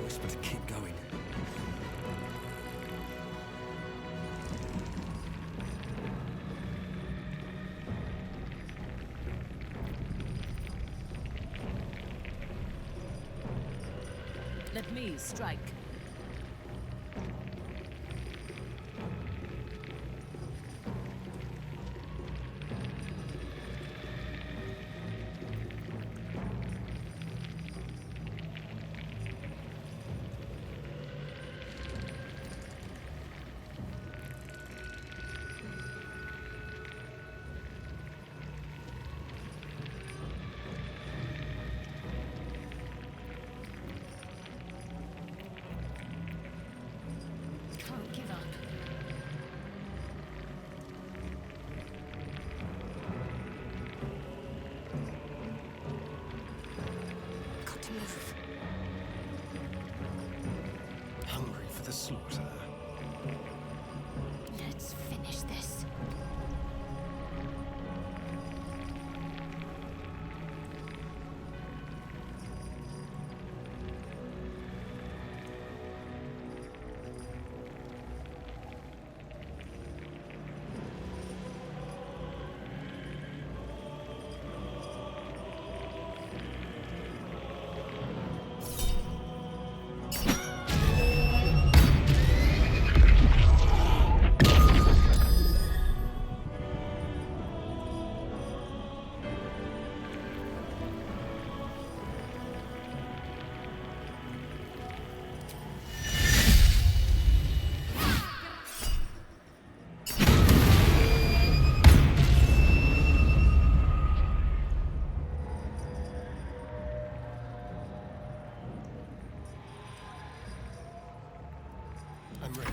choice but to keep going. Let me strike. Can't give up. Got to move. Hungry for the slaughter. Let's finish this. I'm ready.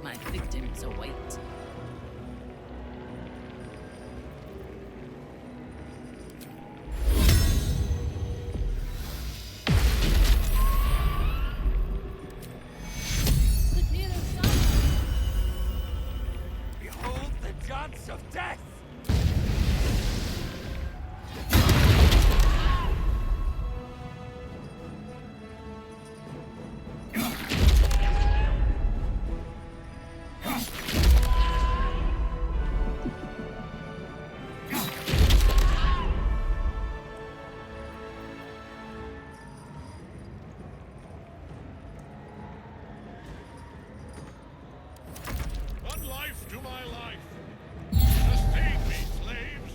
My victims await. Behold the dance of death! One life to my life. Sustain me, slaves.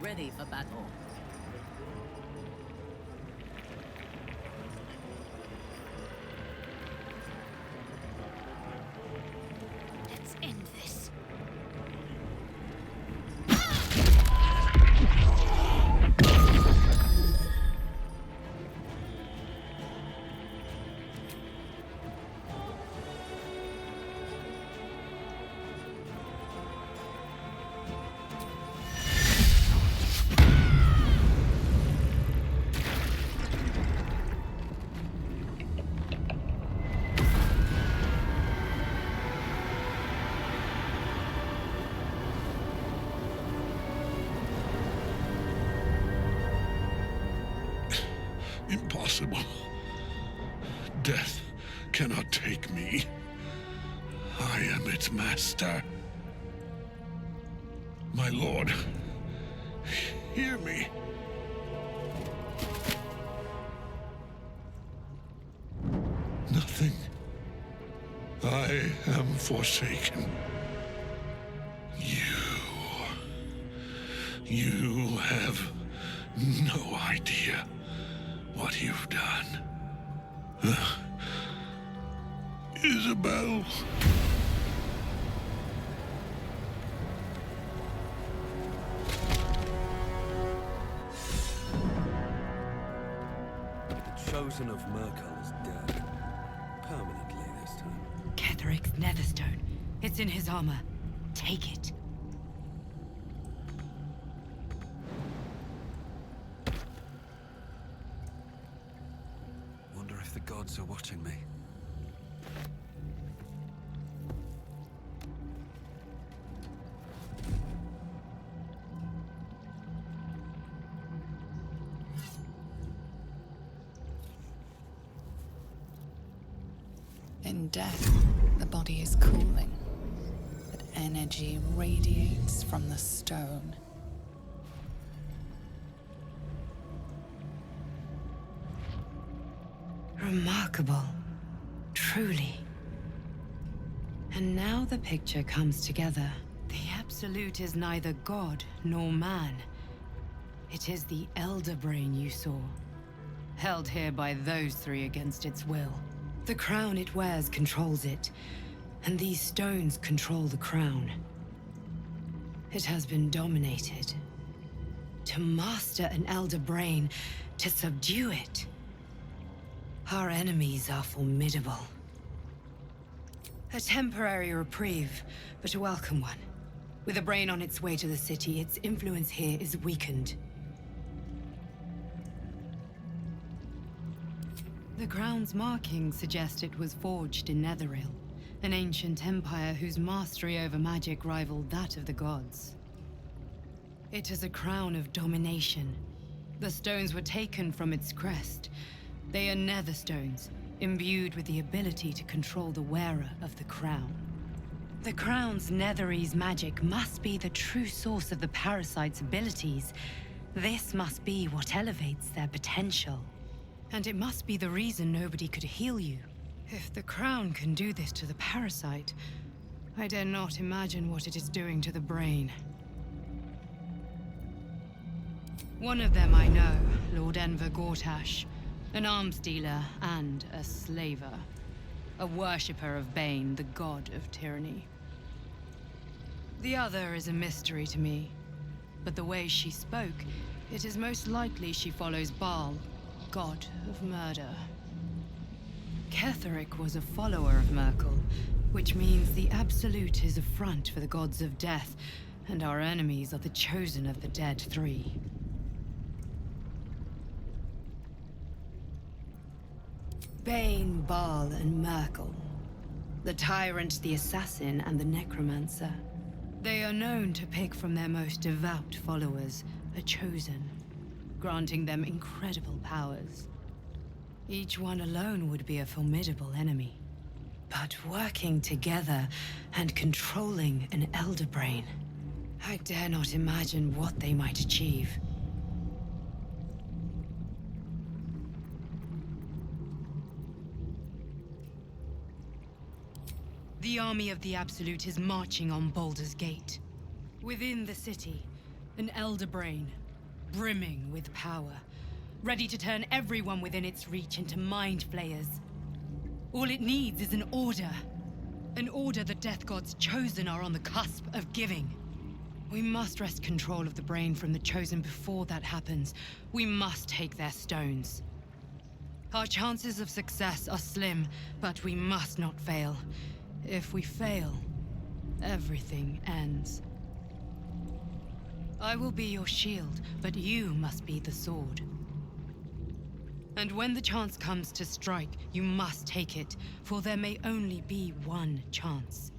Ready for battle. Let's end this. impossible. Death cannot take me. I am its master. My lord, hear me. Nothing. I am forsaken. You have no idea what you've done. Isabel. The Chosen of Merkel is dead. Permanently this time. Ketheric's Netherstone. It's in his armor. Take it. Wonder if the gods are watching me. In death, the body is cooling, but energy radiates from the stone. Remarkable. Truly. And now the picture comes together. The Absolute is neither god nor man. It is the Elder Brain you saw, held here by those three against its will. The crown it wears controls it, and these stones control the crown. It has been dominated. To master an Elder Brain, to subdue it. Our enemies are formidable. A temporary reprieve, but a welcome one. With a brain on its way to the city, its influence here is weakened. The crown's markings suggest it was forged in Netheril, an ancient empire whose mastery over magic rivaled that of the gods. It is a crown of domination. The stones were taken from its crest. They are nether stones, imbued with the ability to control the wearer of the crown. The crown's Netherese magic must be the true source of the parasite's abilities. This must be what elevates their potential. And it must be the reason nobody could heal you. If the crown can do this to the parasite, I dare not imagine what it is doing to the brain. One of them I know, Lord Enver Gortash, an arms dealer and a slaver. A worshipper of Bane, the god of tyranny. The other is a mystery to me, but the way she spoke, it is most likely she follows Baal, god of murder. Ketheric was a follower of Merkel, which means the Absolute is a front for the gods of death, and our enemies are the chosen of the dead three. Bane, Baal, and Merkel. The tyrant, the assassin, and the necromancer. They are known to pick from their most devout followers, a chosen, granting them incredible powers. Each one alone would be a formidable enemy. But working together and controlling an Elder Brain, I dare not imagine what they might achieve. The army of the Absolute is marching on Baldur's Gate. Within the city, an Elder Brain, brimming with power, ready to turn everyone within its reach into mind flayers. All it needs is an order. An order the Death Gods chosen are on the cusp of giving. We must wrest control of the brain from the chosen before that happens. We must take their stones. Our chances of success are slim, but we must not fail. If we fail, everything ends. I will be your shield, but you must be the sword. And when the chance comes to strike, you must take it, for there may only be one chance.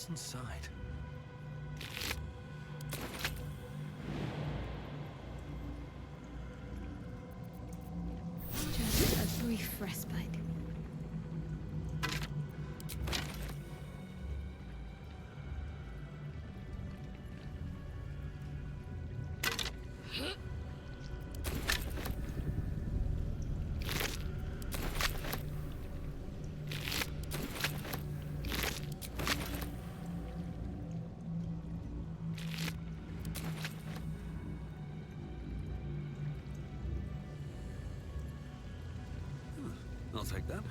What's inside? Just a brief respite. I'll take that.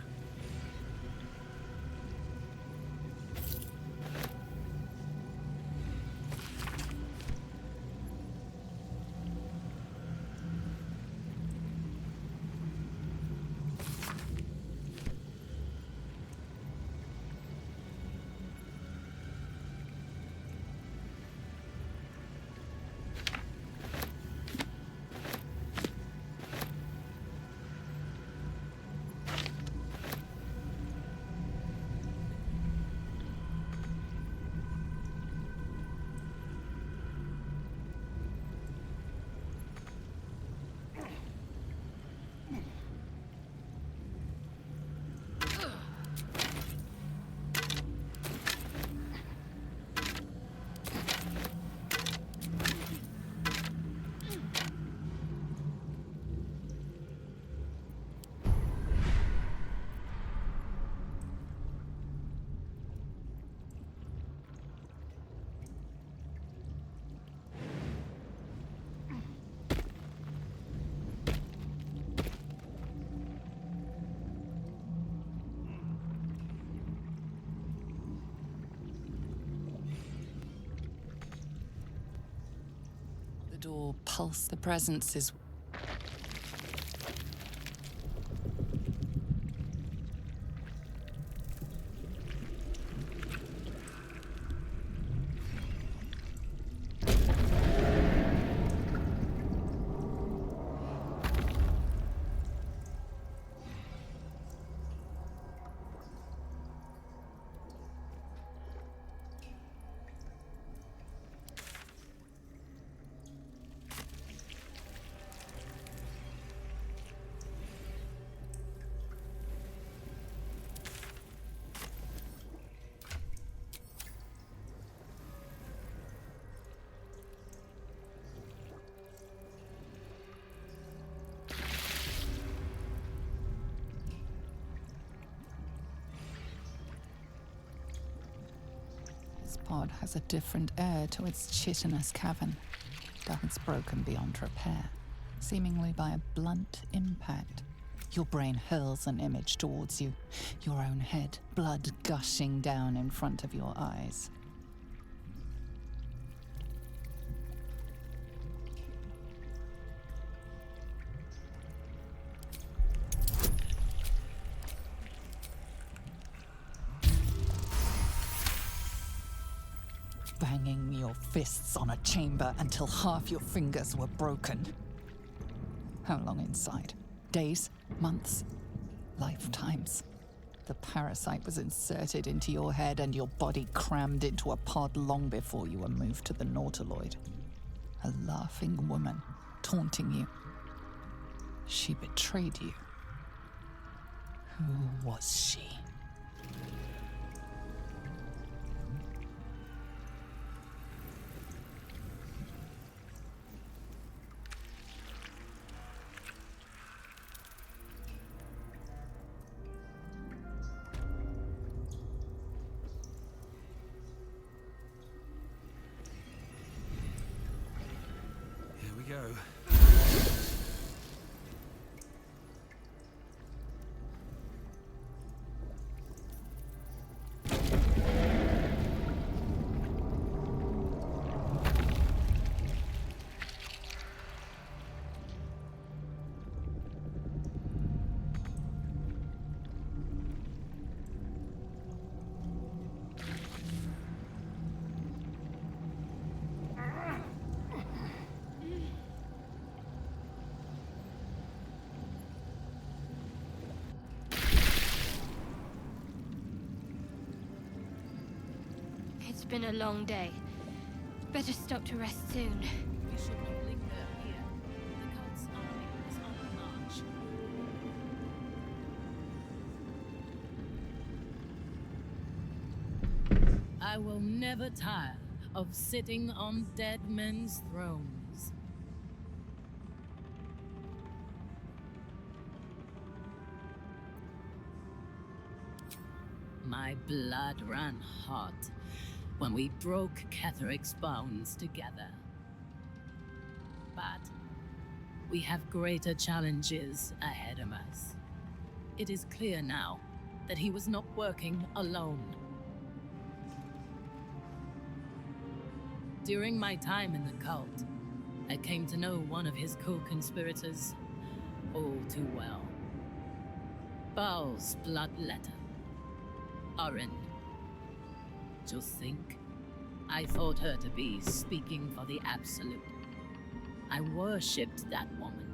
The door pulsed. The presence is. This pod has a different air to its chitinous cavern. It's broken beyond repair, seemingly by a blunt impact. Your brain hurls an image towards you, your own head, blood gushing down in front of your eyes. Banging your fists on a chamber until half your fingers were broken. How long inside? Days? Months? Lifetimes? The parasite was inserted into your head and your body crammed into a pod long before you were moved to the Nautiloid. A laughing woman, taunting you. She betrayed you. Who was she? Here we go. It's been a long day. Better stop to rest soon. We should not linger here. The cult's army is on the march. I will never tire of sitting on dead men's thrones. My blood ran hot when we broke Ketheric's bones together. But we have greater challenges ahead of us. It is clear now that he was not working alone. During my time in the cult, I came to know one of his co-conspirators all too well. Baal's bloodletter, Orin. Just think, I thought her to be speaking for the Absolute. I worshipped that woman.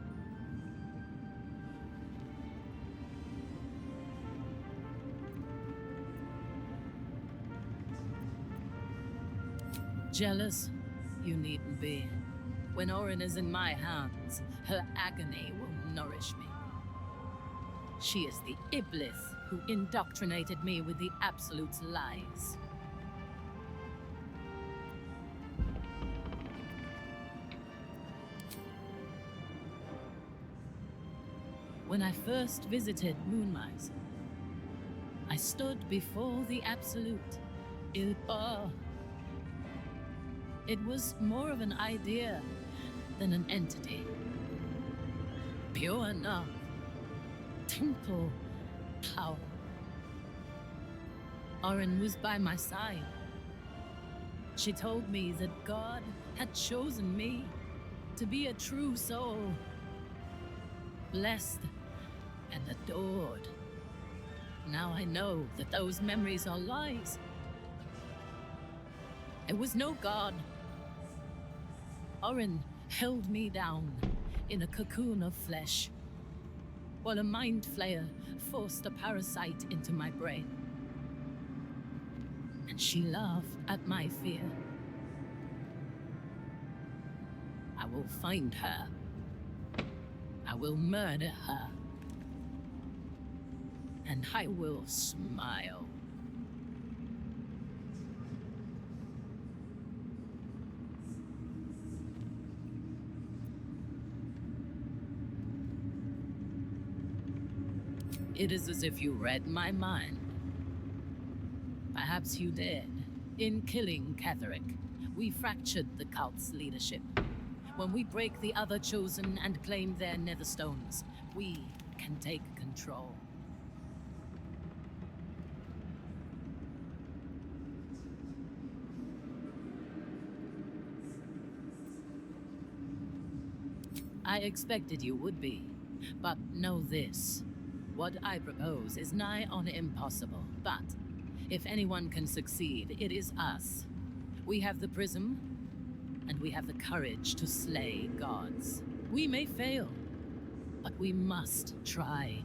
Jealous? You needn't be. When Orin is in my hands, her agony will nourish me. She is the Iblis who indoctrinated me with the Absolute's lies. When I first visited Moonmise, I stood before the Absolute. It was more of an idea than an entity. Pure enough. Temple power. Orin was by my side. She told me that God had chosen me to be a true soul. Blessed and adored. Now I know that those memories are lies. It was no God. Orin held me down in a cocoon of flesh, while a mind flayer forced a parasite into my brain. And she laughed at my fear. I will find her. I will murder her. And I will smile. It is as if you read my mind. Perhaps you did. In killing Ketheric, we fractured the cult's leadership. When we break the other chosen and claim their netherstones, we can take control. I expected you would be, but know this. What I propose is nigh on impossible, but if anyone can succeed, it is us. We have the prism, and we have the courage to slay gods. We may fail, but we must try.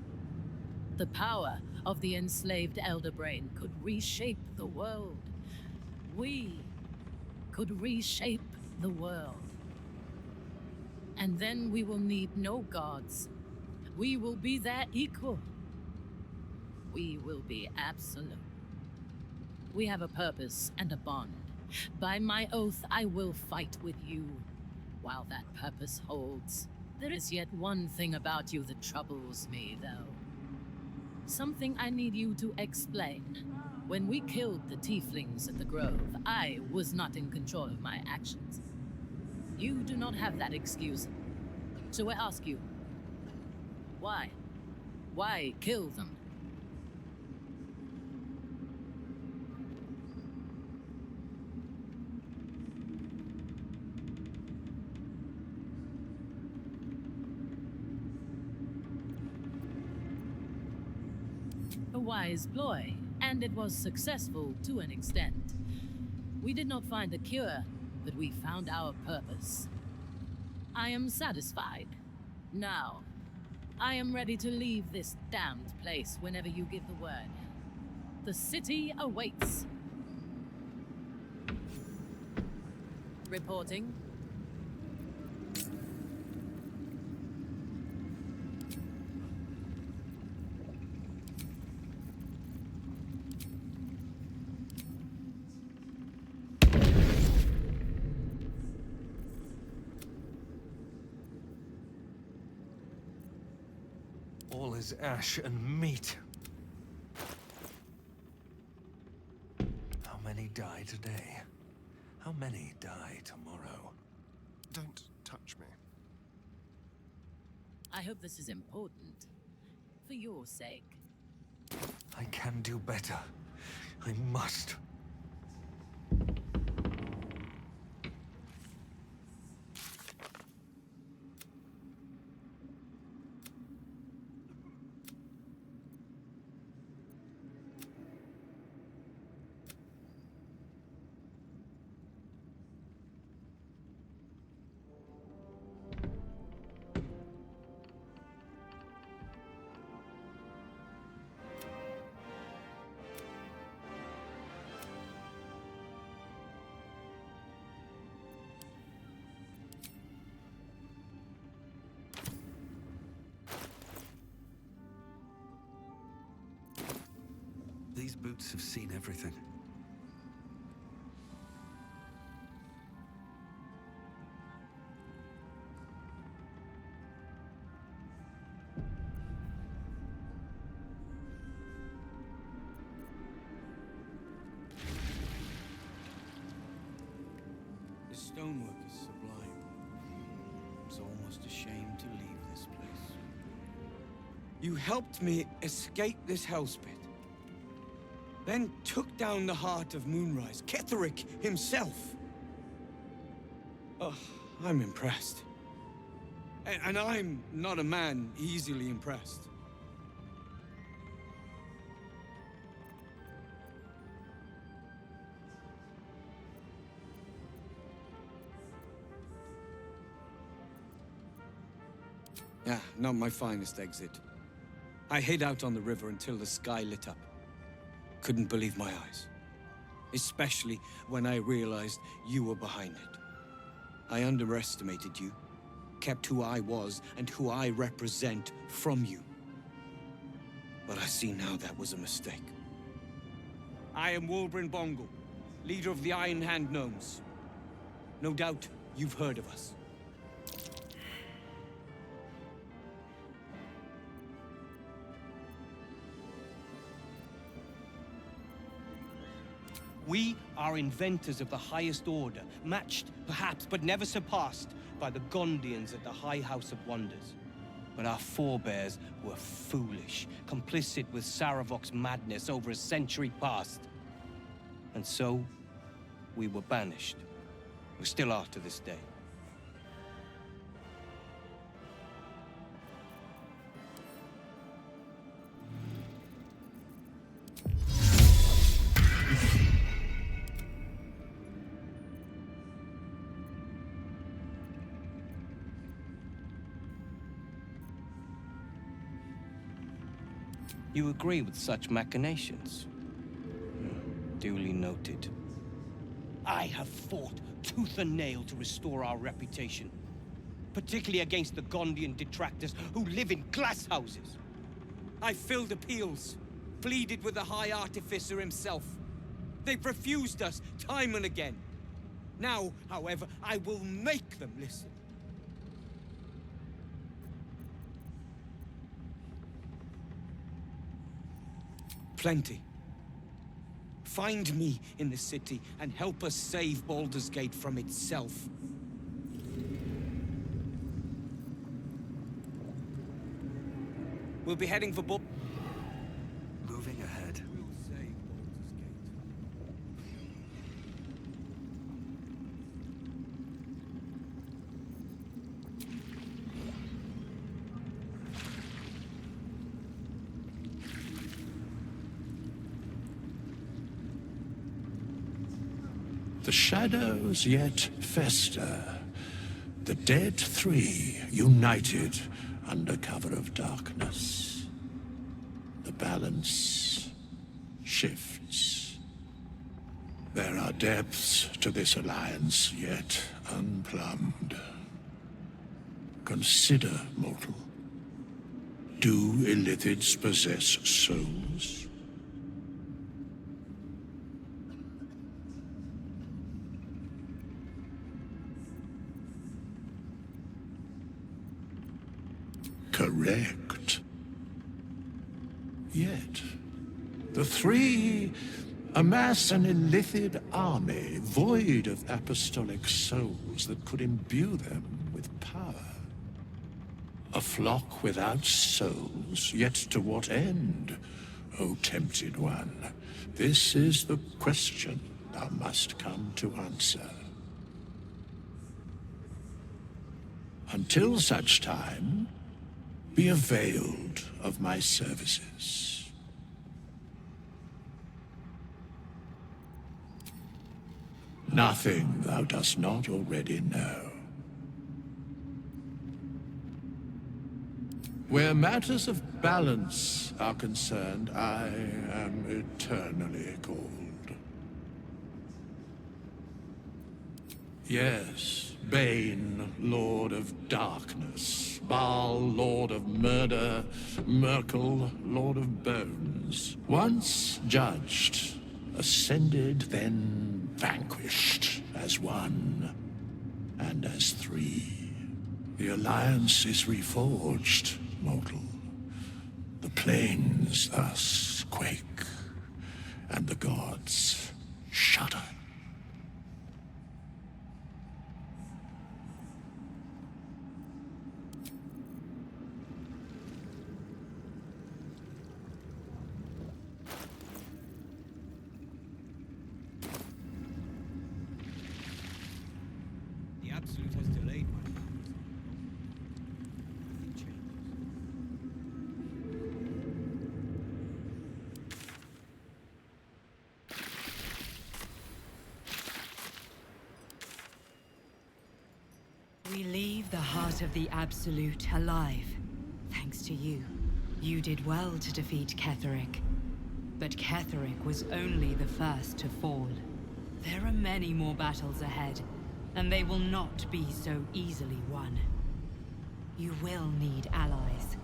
The power of the enslaved Elder Brain could reshape the world. We could reshape the world. And then we will need no gods. We will be their equal. We will be absolute. We have a purpose and a bond. By my oath, I will fight with you while that purpose holds. There is yet one thing about you that troubles me, though. Something I need you to explain. When we killed the tieflings at the Grove, I was not in control of my actions. You do not have that excuse. So I ask you, why? Why kill them? A wise ploy, and it was successful to an extent. We did not find a cure, but we found our purpose. I am satisfied. Now, I am ready to leave this damned place whenever you give the word. The city awaits. Reporting. All is ash and meat. How many die today? How many die tomorrow? Don't touch me. I hope this is important. For your sake. I can do better. I must. These boots have seen everything. The stonework is sublime. It's almost a shame to leave this place. You helped me escape this hellspit. Then took down the heart of Moonrise, Ketheric himself. Oh, I'm impressed. And I'm not a man easily impressed. Yeah, not my finest exit. I hid out on the river until the sky lit up. Couldn't believe my eyes. Especially when I realized you were behind it. I underestimated you, kept who I was and who I represent from you. But I see now that was a mistake. I am Wolbrin Bongal, leader of the Iron Hand Gnomes. No doubt you've heard of us. We are inventors of the highest order, matched, perhaps, but never surpassed by the Gondians at the High House of Wonders. But our forebears were foolish, complicit with Saravok's madness over a century past. And so, we were banished. We still are to this day. You agree with such machinations? Duly noted. I have fought tooth and nail to restore our reputation, particularly against the Gondian detractors who live in glass houses. I filled appeals, pleaded with the High Artificer himself. They've refused us time and again. Now, however, I will make them listen. Plenty. Find me in the city and help us save Baldur's Gate from itself. We'll be heading for Moving ahead. We'll save Baldur's Gate. The shadows yet fester. The dead three united under cover of darkness. The balance shifts. There are depths to this alliance yet unplumbed. Consider, mortal. Do Illithids possess souls? Correct. Yet, the three amass an Illithid army void of apostolic souls that could imbue them with power. A flock without souls, yet to what end, O tempted one? This is the question thou must come to answer. Until such time, be availed of my services. Nothing thou dost not already know. Where matters of balance are concerned, I am eternally cold. Yes, Bane, Lord of Darkness, Baal, Lord of Murder, Merkel, Lord of Bones. Once judged, ascended, then vanquished as one, and as three. The Alliance is reforged, mortal. The plains thus quake, and the gods shudder. The Absolute has delayed my plans. Nothing changes. We leave the heart of the Absolute alive, thanks to you. You did well to defeat Ketheric. But Ketheric was only the first to fall. There are many more battles ahead, and they will not be so easily won. You will need allies.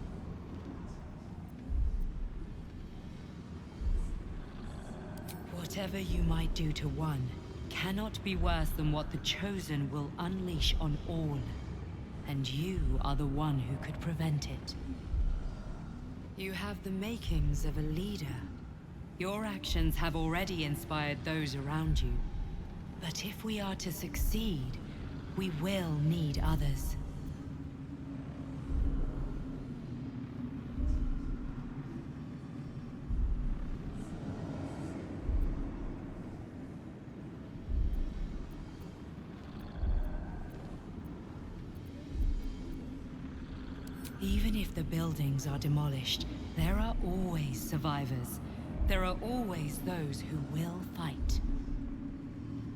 Whatever you might do to one cannot be worse than what the Chosen will unleash on all. And you are the one who could prevent it. You have the makings of a leader. Your actions have already inspired those around you. But if we are to succeed, we will need others. Even if the buildings are demolished, there are always survivors. There are always those who will fight.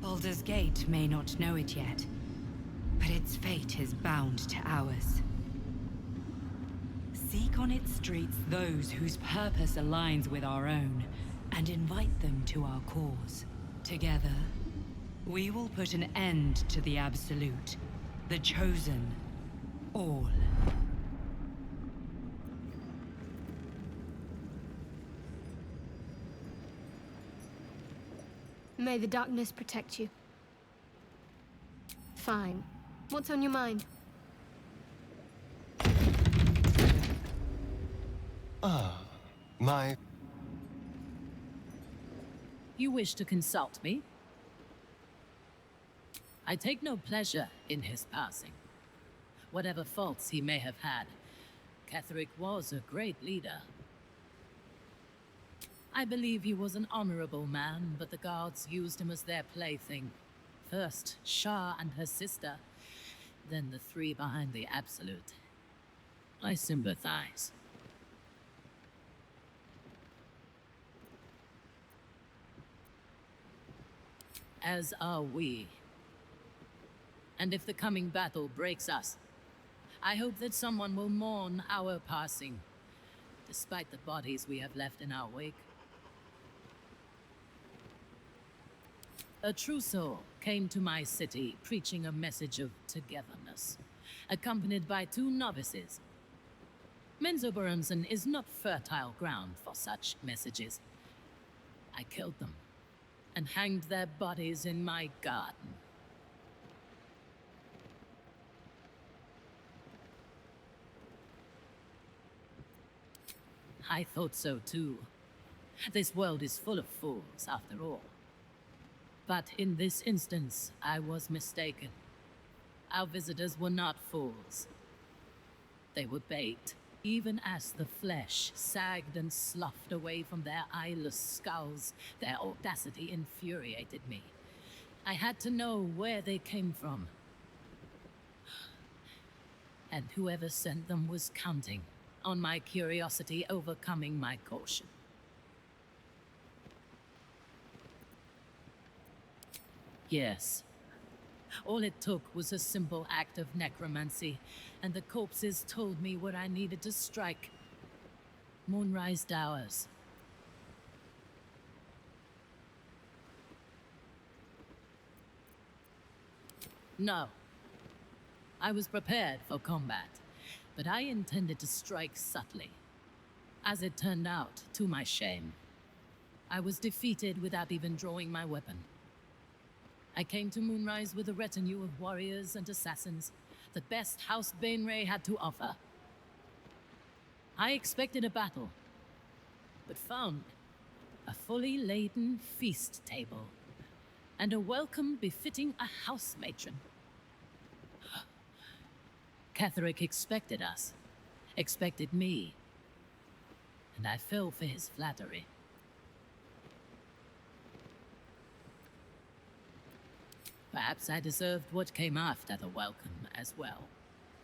Baldur's Gate may not know it yet, but its fate is bound to ours. Seek on its streets those whose purpose aligns with our own, and invite them to our cause. Together, we will put an end to the Absolute, the Chosen, all. May the darkness protect you. Fine. What's on your mind? My... You wish to consult me? I take no pleasure in his passing. Whatever faults he may have had, Ketheric was a great leader. I believe he was an honorable man, but the guards used him as their plaything. First, Shah and her sister, then the three behind the Absolute. I sympathize. As are we. And if the coming battle breaks us, I hope that someone will mourn our passing, despite the bodies we have left in our wake. A true soul came to my city preaching a message of togetherness, accompanied by 2 novices. Menzoberranzan is not fertile ground for such messages. I killed them and hanged their bodies in my garden. I thought so too. This world is full of fools, after all. But in this instance, I was mistaken. Our visitors were not fools. They were bait, even as the flesh sagged and sloughed away from their eyeless skulls. Their audacity infuriated me. I had to know where they came from. And whoever sent them was counting on my curiosity overcoming my caution. Yes. All it took was a simple act of necromancy, and the corpses told me what I needed to strike. Moonrise Towers. No. I was prepared for combat, but I intended to strike subtly. As it turned out, to my shame, I was defeated without even drawing my weapon. I came to Moonrise with a retinue of warriors and assassins, the best House Bainray had to offer. I expected a battle, but found a fully laden feast table, and a welcome befitting a house matron. Catherick expected us, expected me, and I fell for his flattery. Perhaps I deserved what came after the welcome as well.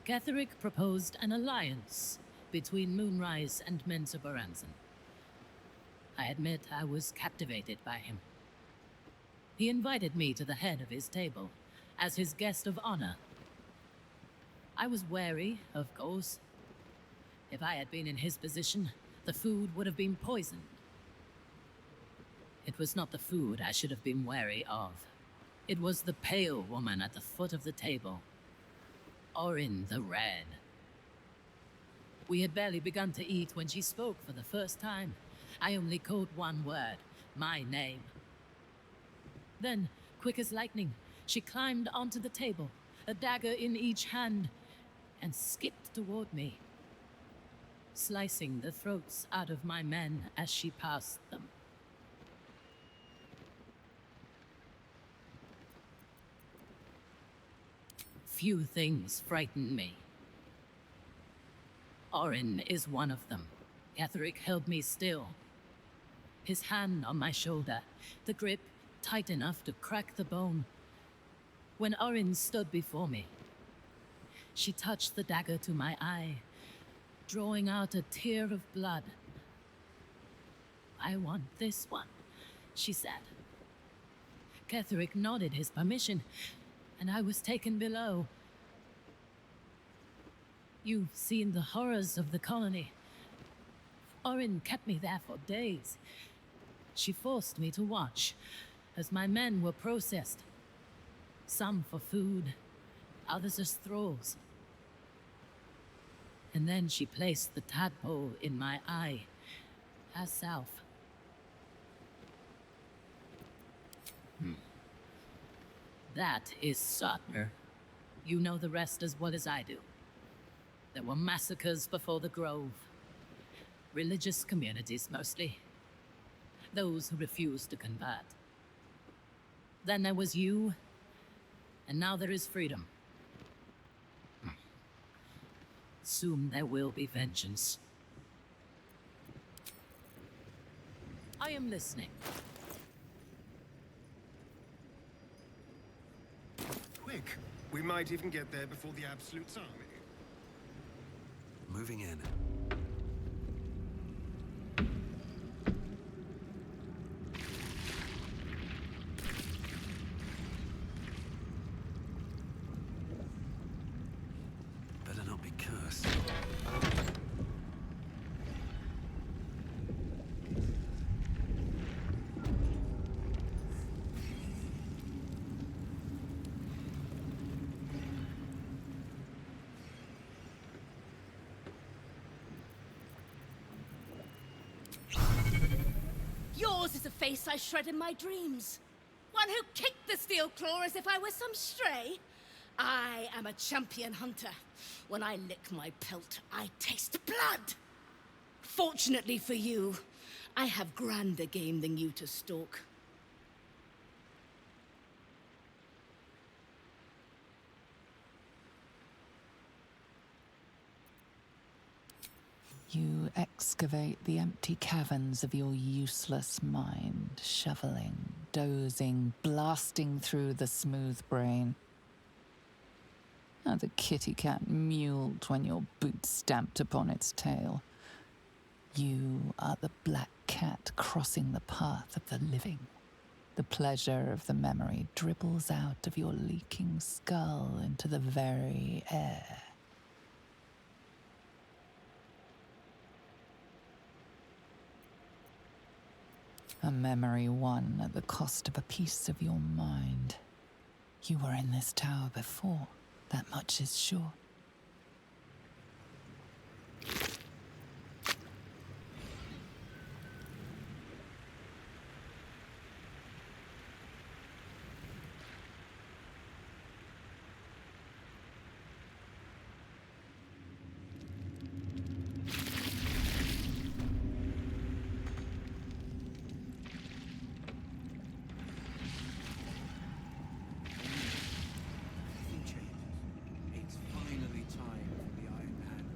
Catherick proposed an alliance between Moonrise and Menzoberranzan. I admit I was captivated by him. He invited me to the head of his table as his guest of honor. I was wary, of course. If I had been in his position, the food would have been poisoned. It was not the food I should have been wary of. It was the pale woman at the foot of the table. Orin the Red. We had barely begun to eat when she spoke for the first time. I only caught one word, my name. Then, quick as lightning, she climbed onto the table, a dagger in each hand, and skipped toward me, slicing the throats out of my men as she passed them. Few things frighten me. Orin is one of them. Catherick held me still, his hand on my shoulder, the grip tight enough to crack the bone. When Orin stood before me, she touched the dagger to my eye, drawing out a tear of blood. "I want this one," she said. Catherick nodded his permission, and I was taken below. You've seen the horrors of the colony. Orin kept me there for days. She forced me to watch as my men were processed. Some for food, others as thralls. And then she placed the tadpole in my eye, herself. That is Sotner. You know the rest as well as I do. There were massacres before the Grove. Religious communities, mostly. Those who refused to convert. Then there was you, and now there is freedom. Soon there will be vengeance. I am listening. Quick! We might even get there before the Absolute's army. Moving in. Better not be cursed. Yours is a face I shred in my dreams. One who kicked the steel claw as if I was some stray. I am a champion hunter. When I lick my pelt, I taste blood. Fortunately for you, I have grander game than you to stalk. You excavate the empty caverns of your useless mind, shoveling, dozing, blasting through the smooth brain. How the kitty cat mewled when your boot stamped upon its tail. You are the black cat crossing the path of the living. The pleasure of the memory dribbles out of your leaking skull into the very air. A memory won at the cost of a piece of your mind. You were in this tower before, that much is sure. It's finally time for the Iron Hand.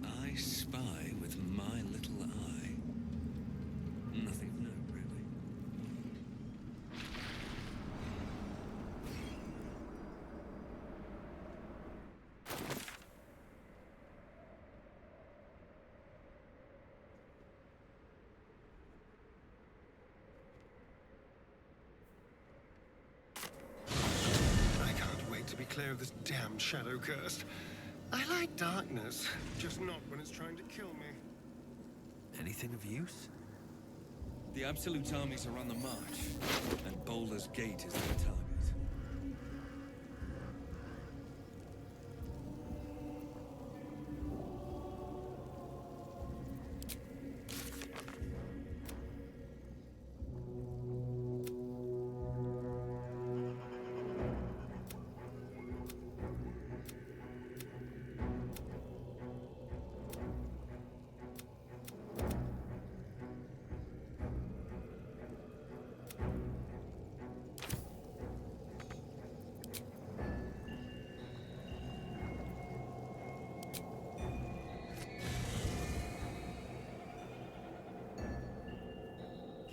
I spy with my little eye. Nothing of note, really. I can't wait to be clear of this damn shadow curse. I like darkness, just not when it's trying to kill me. Anything of use? The Absolute armies are on the march, and Baldur's Gate is their target.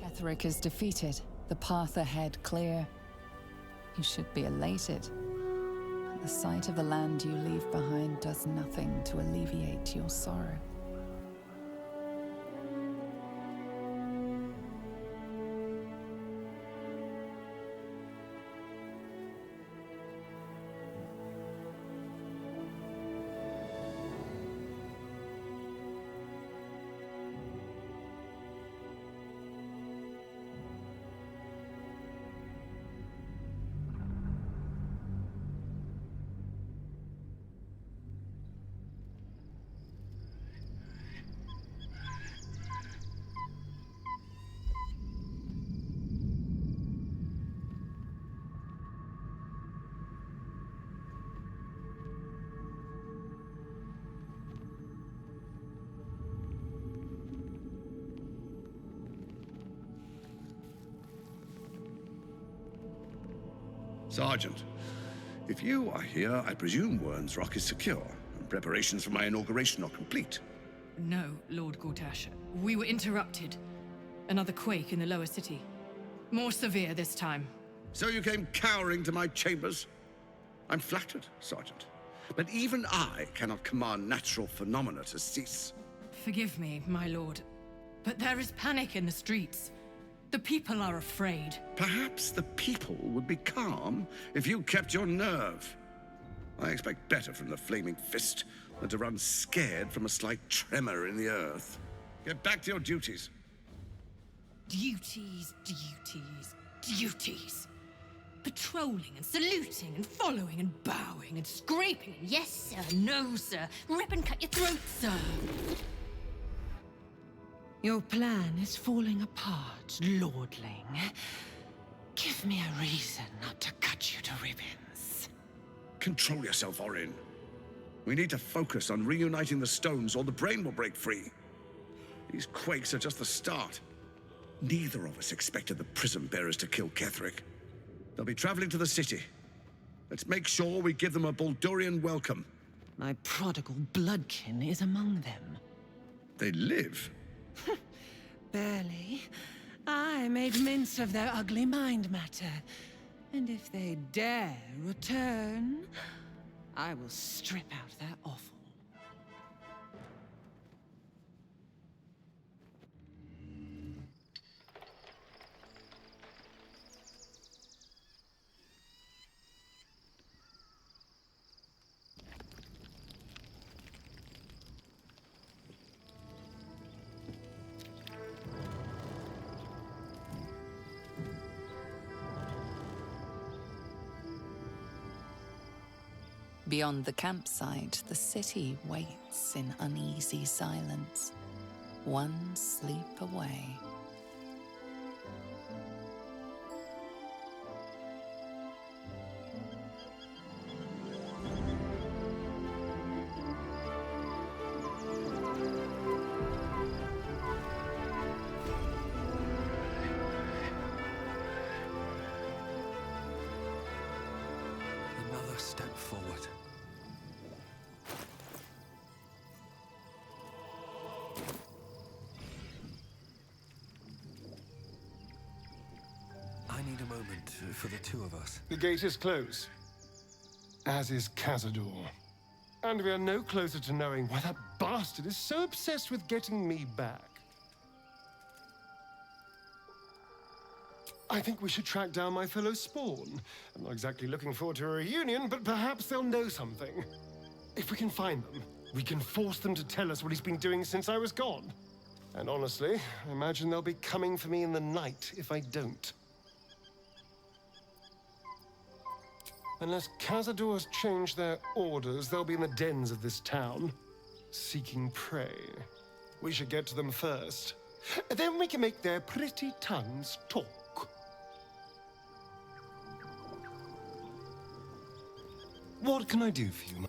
Ketheric is defeated, the path ahead clear. You should be elated. But the sight of the land you leave behind does nothing to alleviate your sorrow. Sergeant, if you are here, I presume Wern's Rock is secure, and preparations for my inauguration are complete. No, Lord Gortash. We were interrupted. Another quake in the lower city. More severe this time. So you came cowering to my chambers? I'm flattered, Sergeant. But even I cannot command natural phenomena to cease. Forgive me, my lord, but there is panic in the streets. The people are afraid. Perhaps the people would be calm if you kept your nerve. I expect better from the Flaming Fist than to run scared from a slight tremor in the earth. Get back to your duties. Duties, duties, duties. Patrolling and saluting and following and bowing and scraping and yes sir, no sir, rip and cut your throat, sir. Your plan is falling apart, lordling. Give me a reason not to cut you to ribbons. Control yourself, Orin. We need to focus on reuniting the stones or the brain will break free. These quakes are just the start. Neither of us expected the Prism Bearers to kill Ketheric. They'll be traveling to the city. Let's make sure we give them a Baldurian welcome. My prodigal bloodkin is among them. They live? Barely. I made mince of their ugly mind matter. And if they dare return, I will strip out their offal. Beyond the campsite, the city waits in uneasy silence, one sleep away. Another step forward. I need a moment for the two of us. The gate is closed, as is Cazador. And we are no closer to knowing why that bastard is so obsessed with getting me back. I think we should track down my fellow Spawn. I'm not exactly looking forward to a reunion, but perhaps they'll know something. If we can find them, we can force them to tell us what he's been doing since I was gone. And honestly, I imagine they'll be coming for me in the night if I don't. Unless Cazador has changed their orders, they'll be in the dens of this town, seeking prey. We should get to them first. Then we can make their pretty tongues talk. What can I do for you?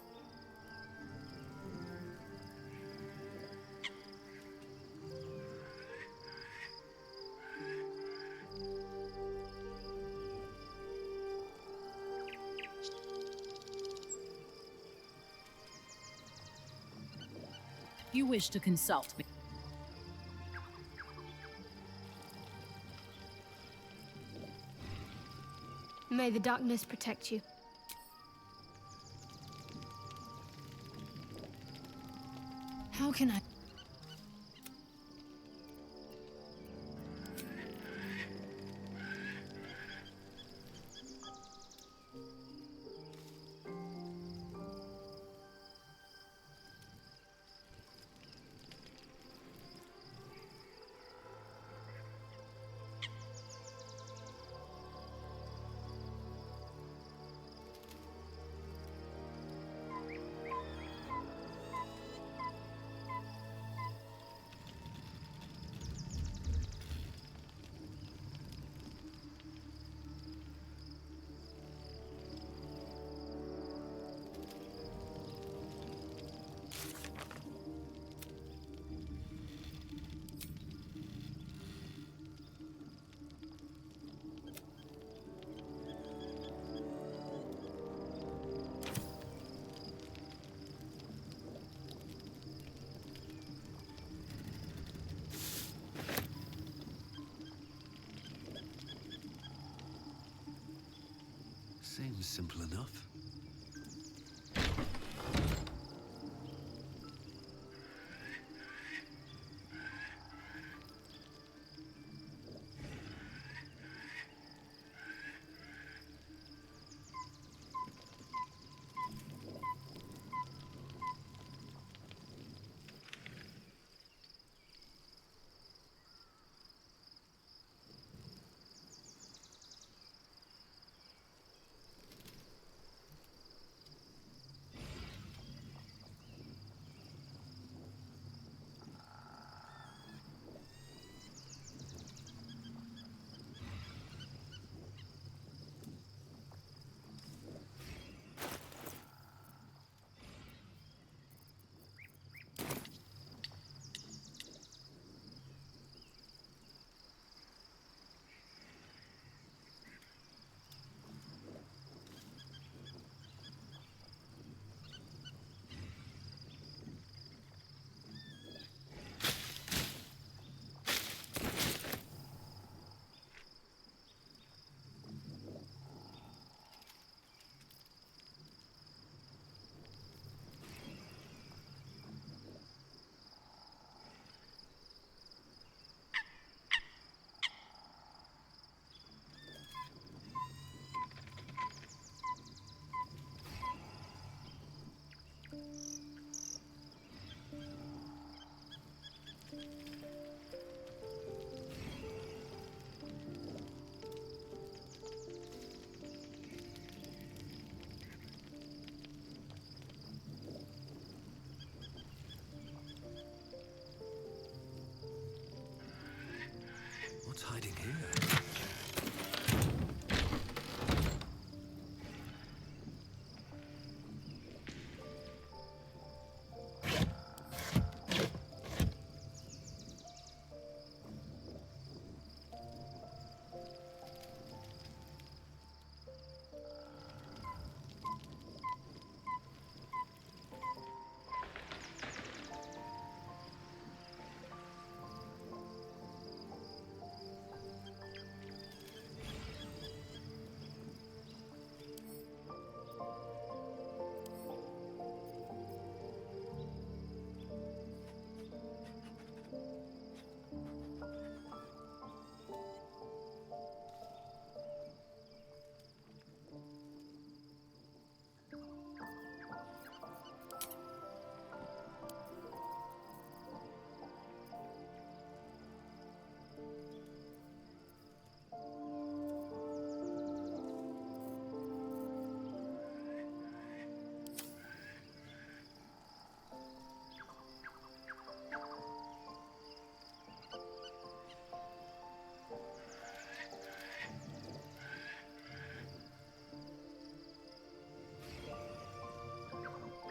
You wish to consult me. May the darkness protect you. How can I? Seems simple enough. What's hiding here?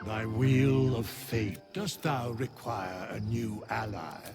Thy wheel of fate, dost thou require a new ally?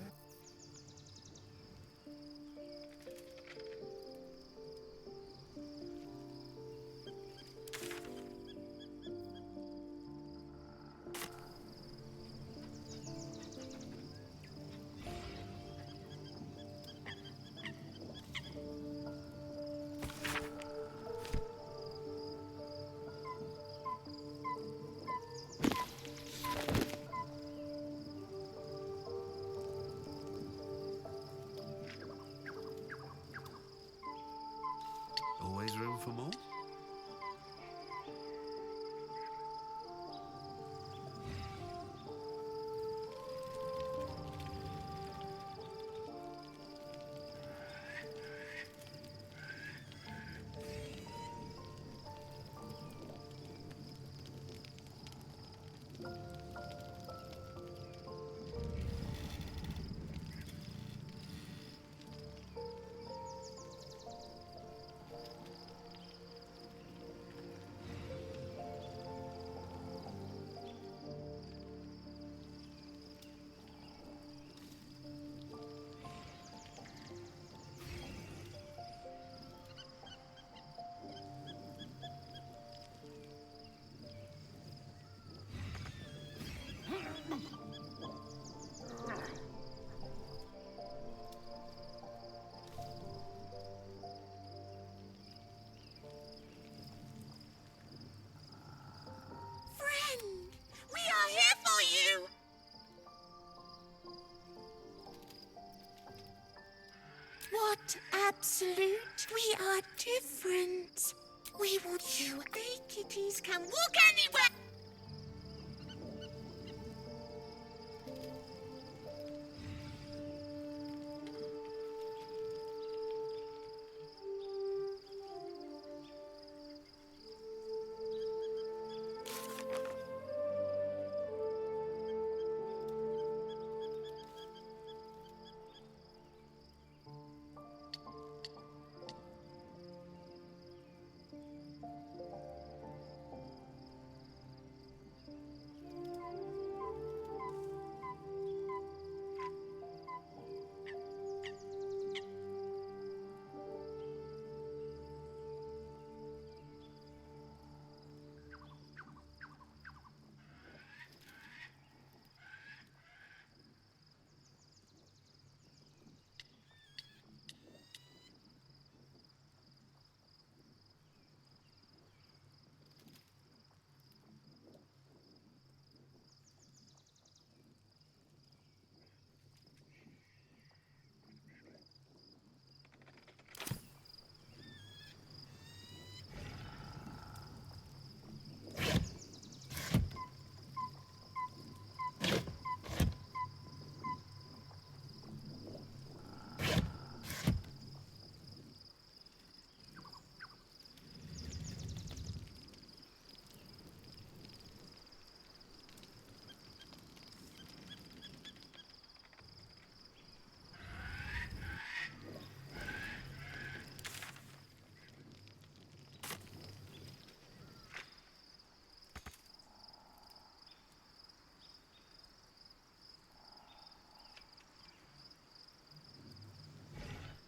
Absolute. We are different. We will do. They kitties can walk anywhere.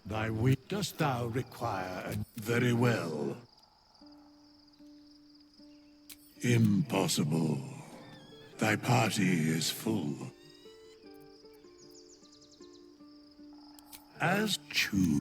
Thy will dost thou require? Very well. Impossible. Thy party is full. As choose.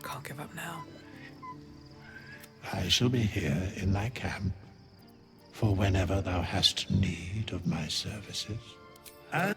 Can't give up now. I shall be here in thy camp, for whenever thou hast need of my services. And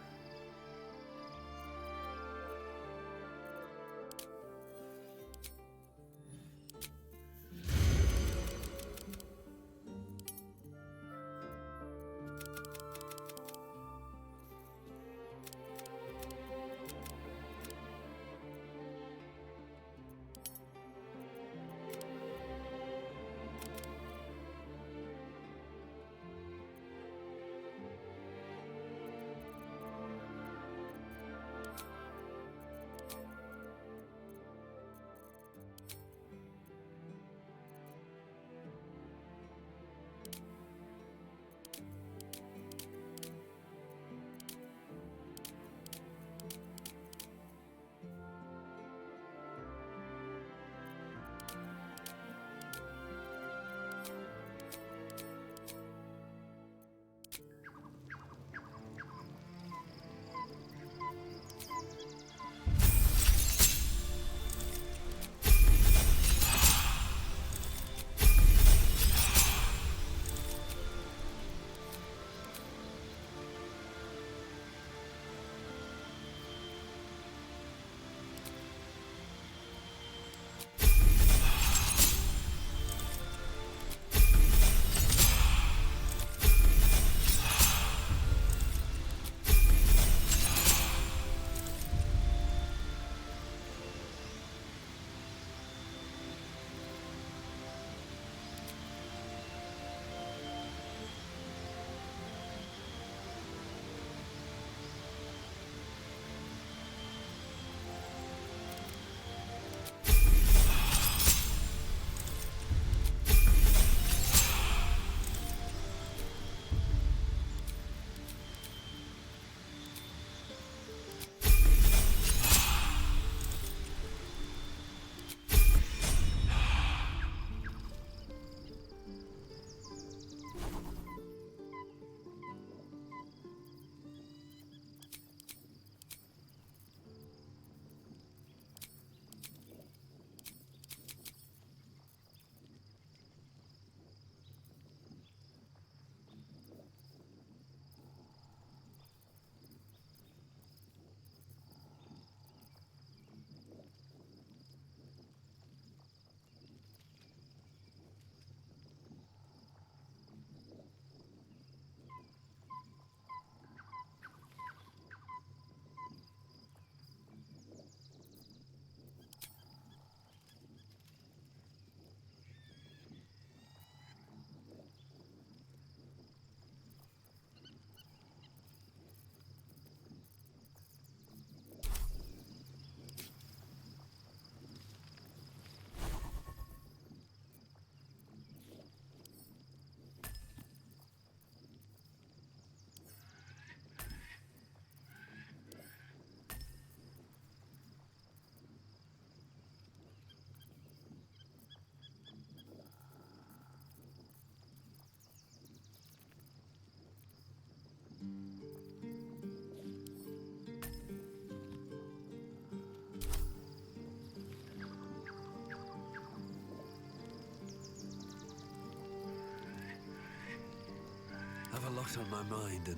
lot on my mind, and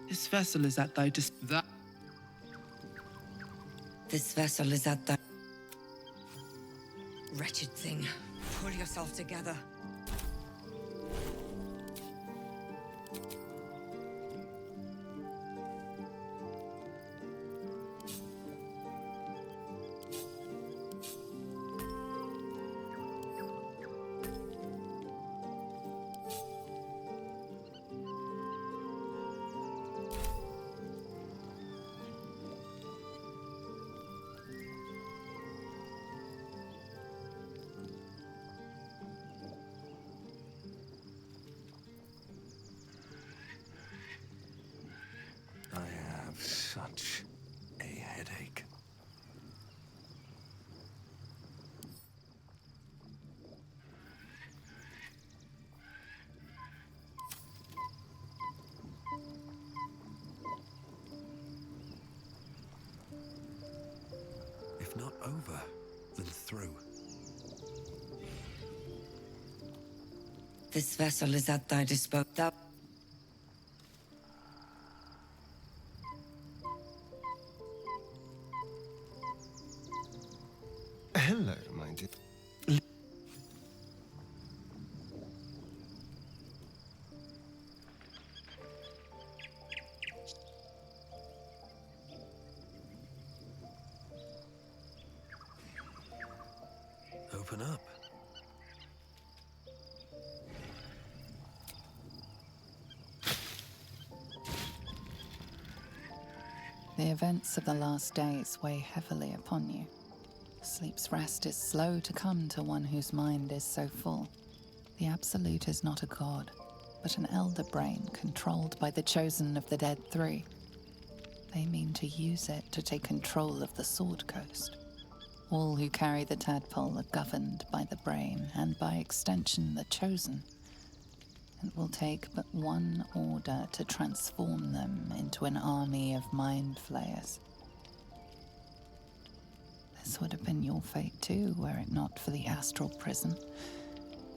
This vessel is at thy This vessel is at thy... Wretched thing, pull yourself together. I have such a headache. If not over, then through. This vessel is at thy disposal. Hello, my dear. Open up. The events of the last days weigh heavily upon you. Sleep's rest is slow to come to one whose mind is so full. The Absolute is not a god, but an elder brain controlled by the chosen of the Dead Three. They mean to use it to take control of the Sword Coast. All who carry the tadpole are governed by the brain, and by extension the chosen. It will take but one order to transform them into an army of mind flayers. This would have been your fate too, were it not for the astral prison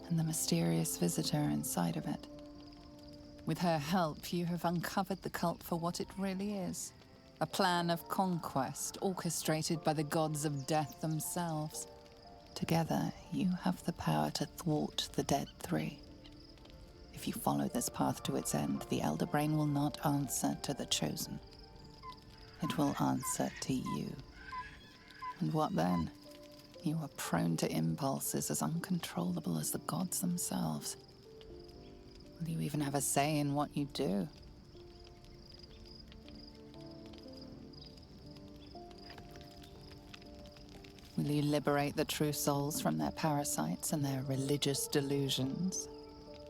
and the mysterious visitor inside of it. With her help, you have uncovered the cult for what it really is. A plan of conquest orchestrated by the gods of death themselves. Together, you have the power to thwart the Dead Three. If you follow this path to its end, the Elder Brain will not answer to the Chosen. It will answer to you. And what then? You are prone to impulses as uncontrollable as the gods themselves. Will you even have a say in what you do? Will you liberate the true souls from their parasites and their religious delusions?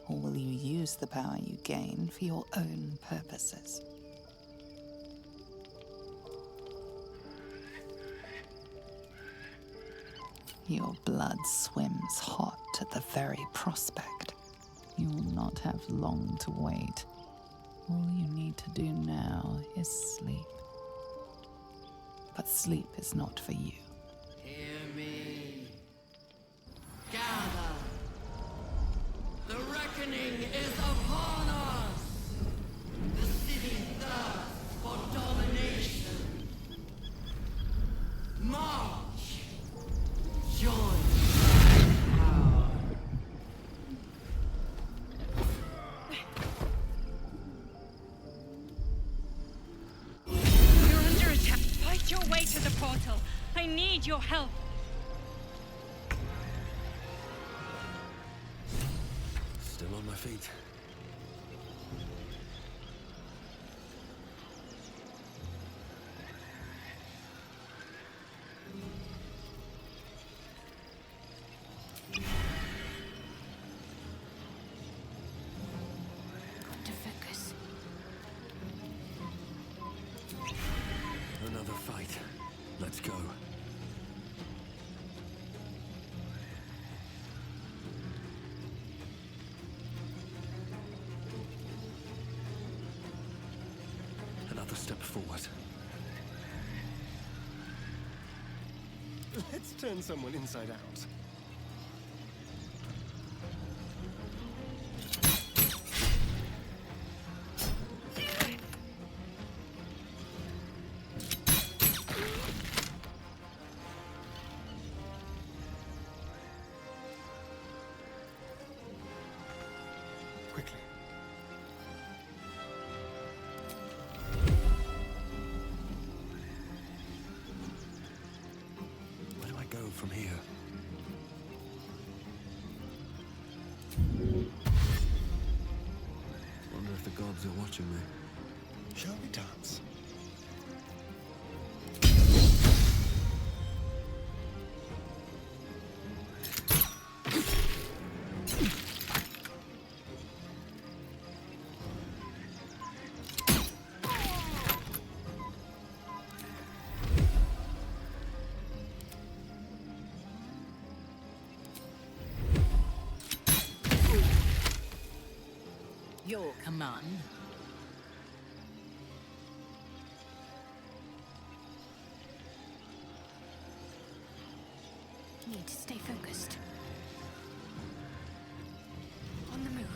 Or will you use the power you gain for your own purposes? Your blood swims hot at the very prospect. You will not have long to wait. All you need to do now is sleep. But sleep is not for you. Hear me. Gather. The reckoning is upon us. The city thirsts for domination. March. Join power. You're under attack. Fight your way to the portal. I need your help. Still on my feet. Got to focus. Another fight. Let's go. Another step forward. Let's turn someone inside out. elves are watching me. Shall we dance? Your command. Need to stay focused. On the move.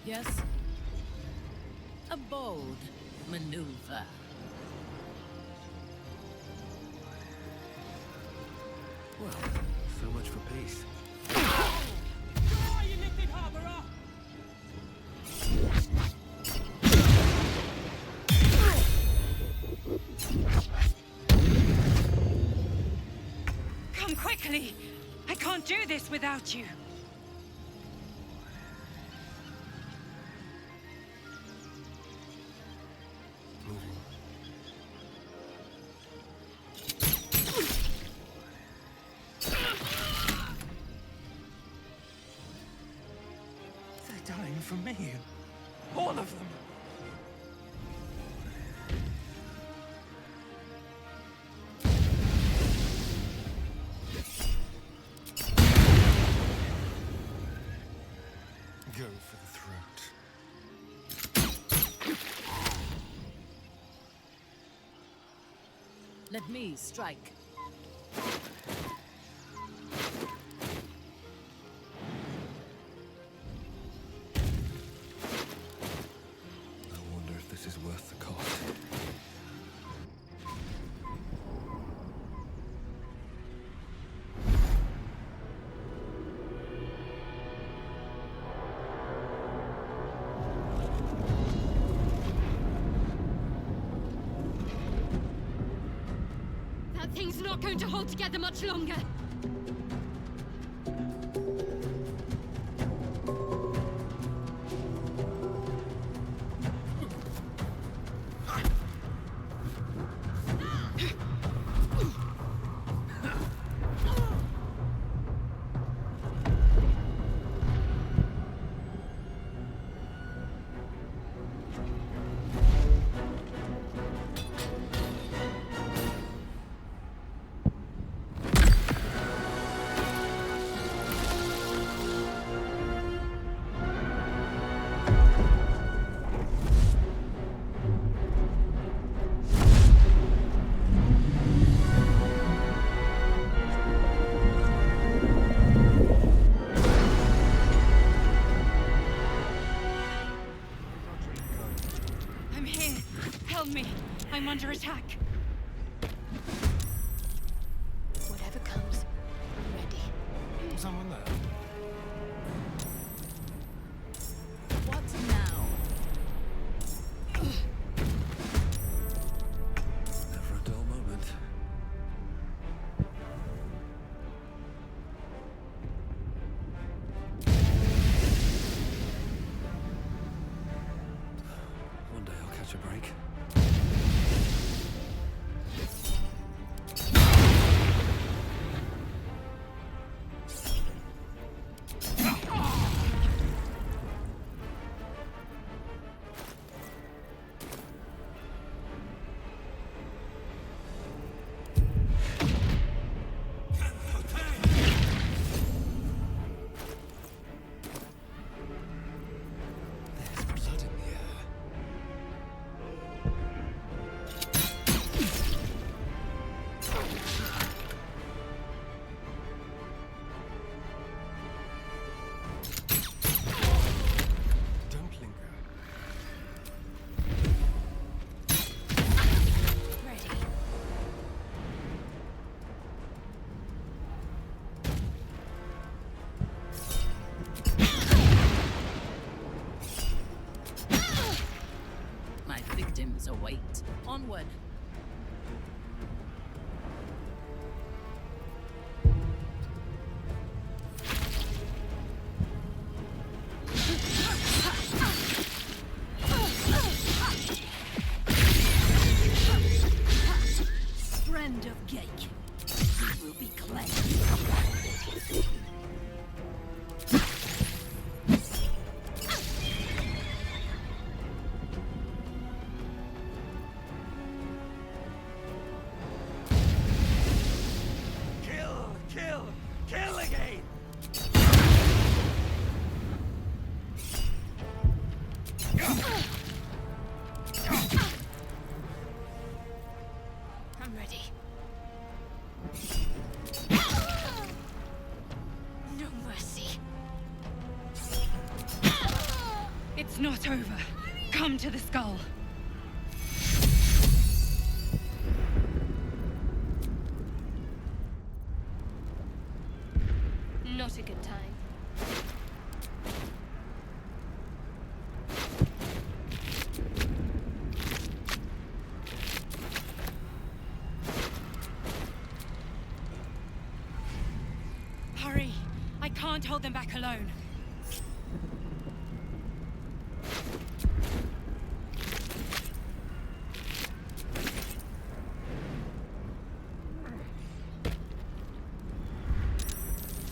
Yes? A bold maneuver. Well, so much for peace. You lifted harborer! Come quickly! I can't do this without you. They're dying for me. All of them. Go for the throat. Let me strike. I wonder if this is worth the cost. That thing's not going to hold together much longer. friend of Gake. He will be cleansed. Kill again! I'm ready. No mercy. It's not over. Come to the skull. Not a good time. Hurry! I can't hold them back alone.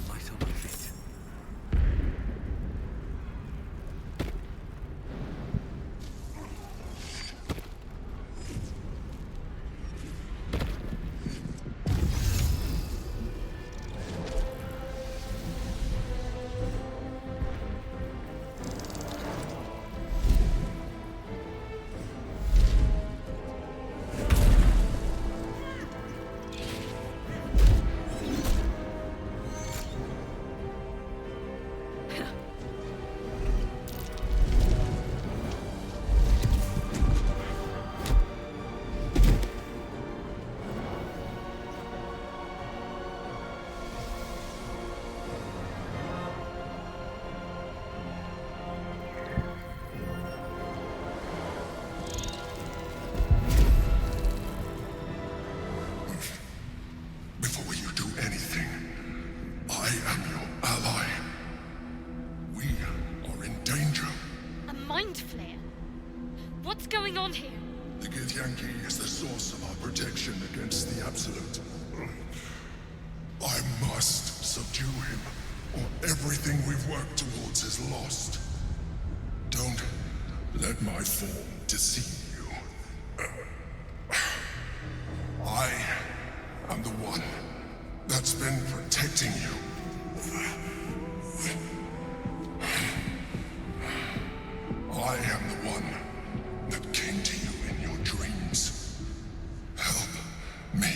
Light on my feet. Before you do anything, I am your ally. We are in danger. A mind flare? What's going on here? The Githyanki is the source of our protection against the Absolute. I must subdue him, or everything we've worked towards is lost. Don't let my form deceive you. I am the one that's been protecting you. I am the one that came to you in your dreams. Help me.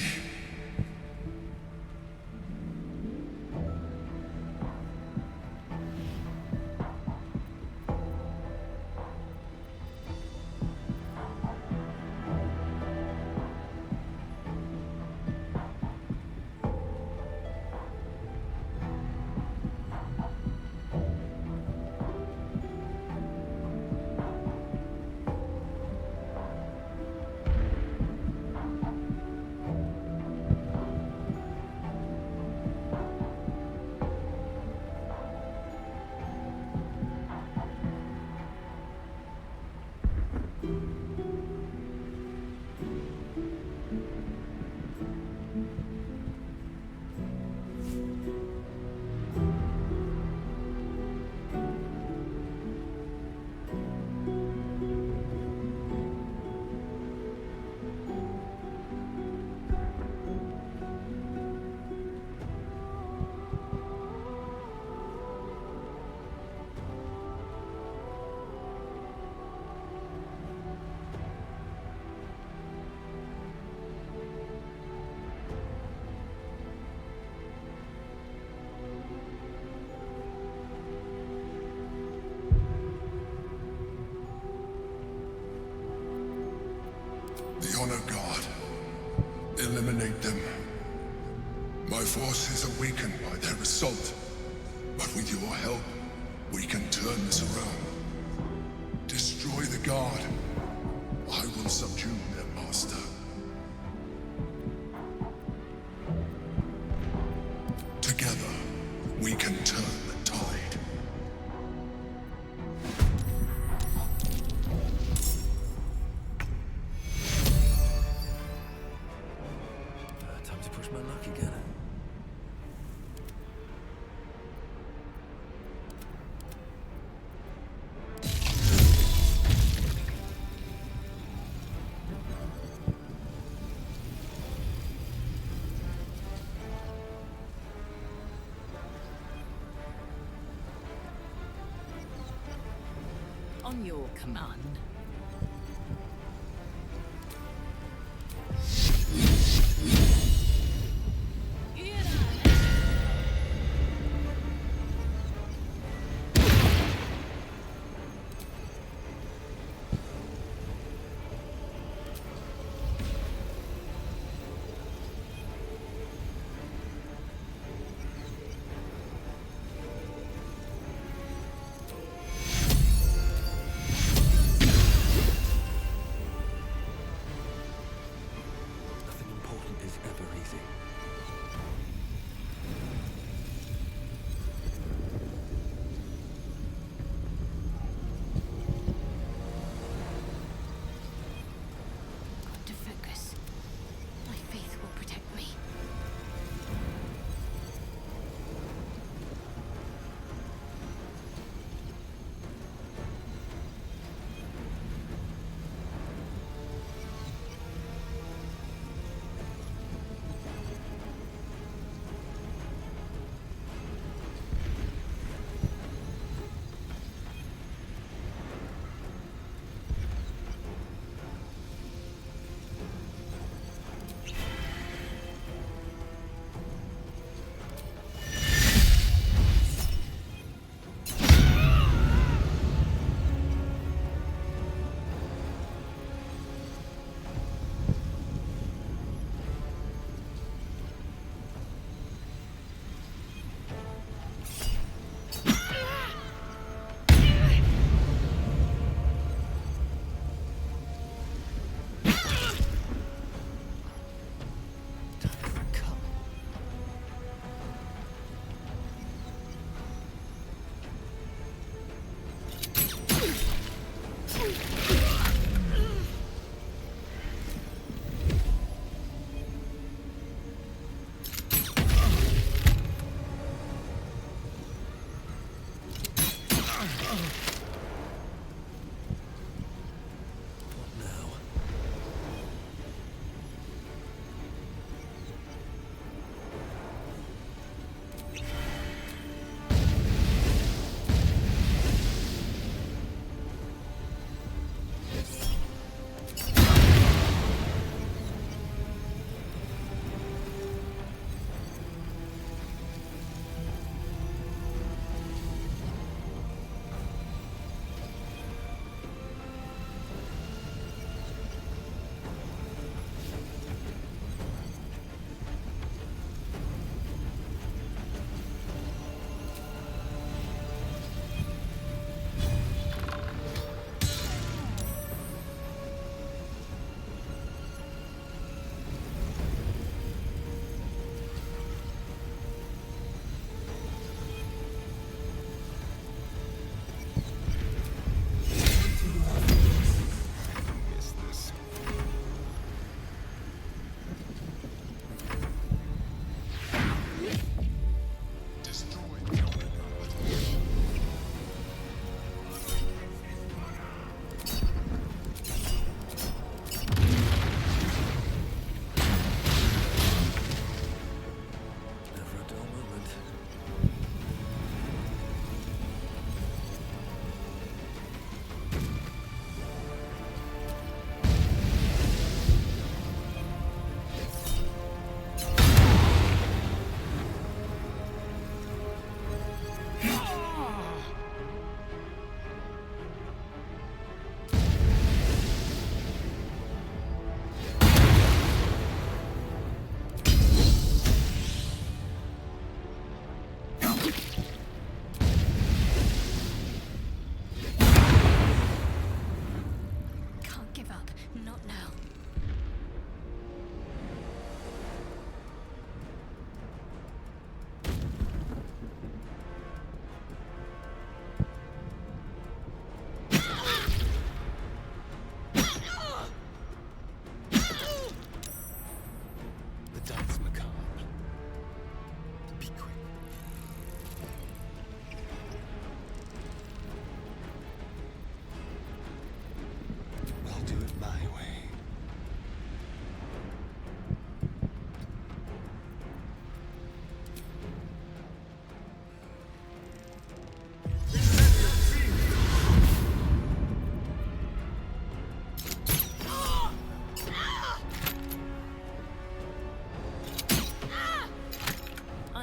The Honor God. Eliminate them. My force is weakened by their assault. But with your help, we can turn this around. Destroy the Guard. I will subdue their master. Together, we can turn the tide. push my luck again. On your command.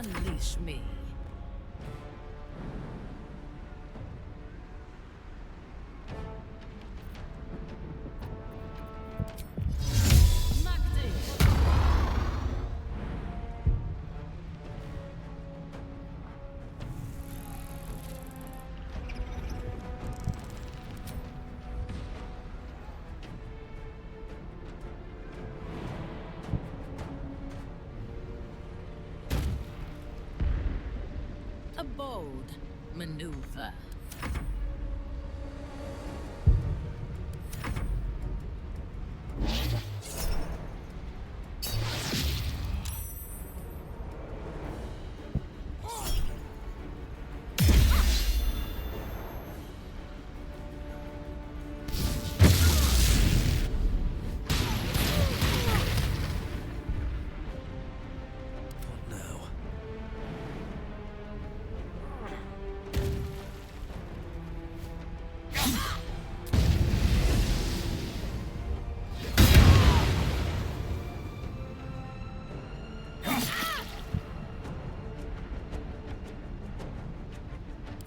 Unleash me. A bold maneuver.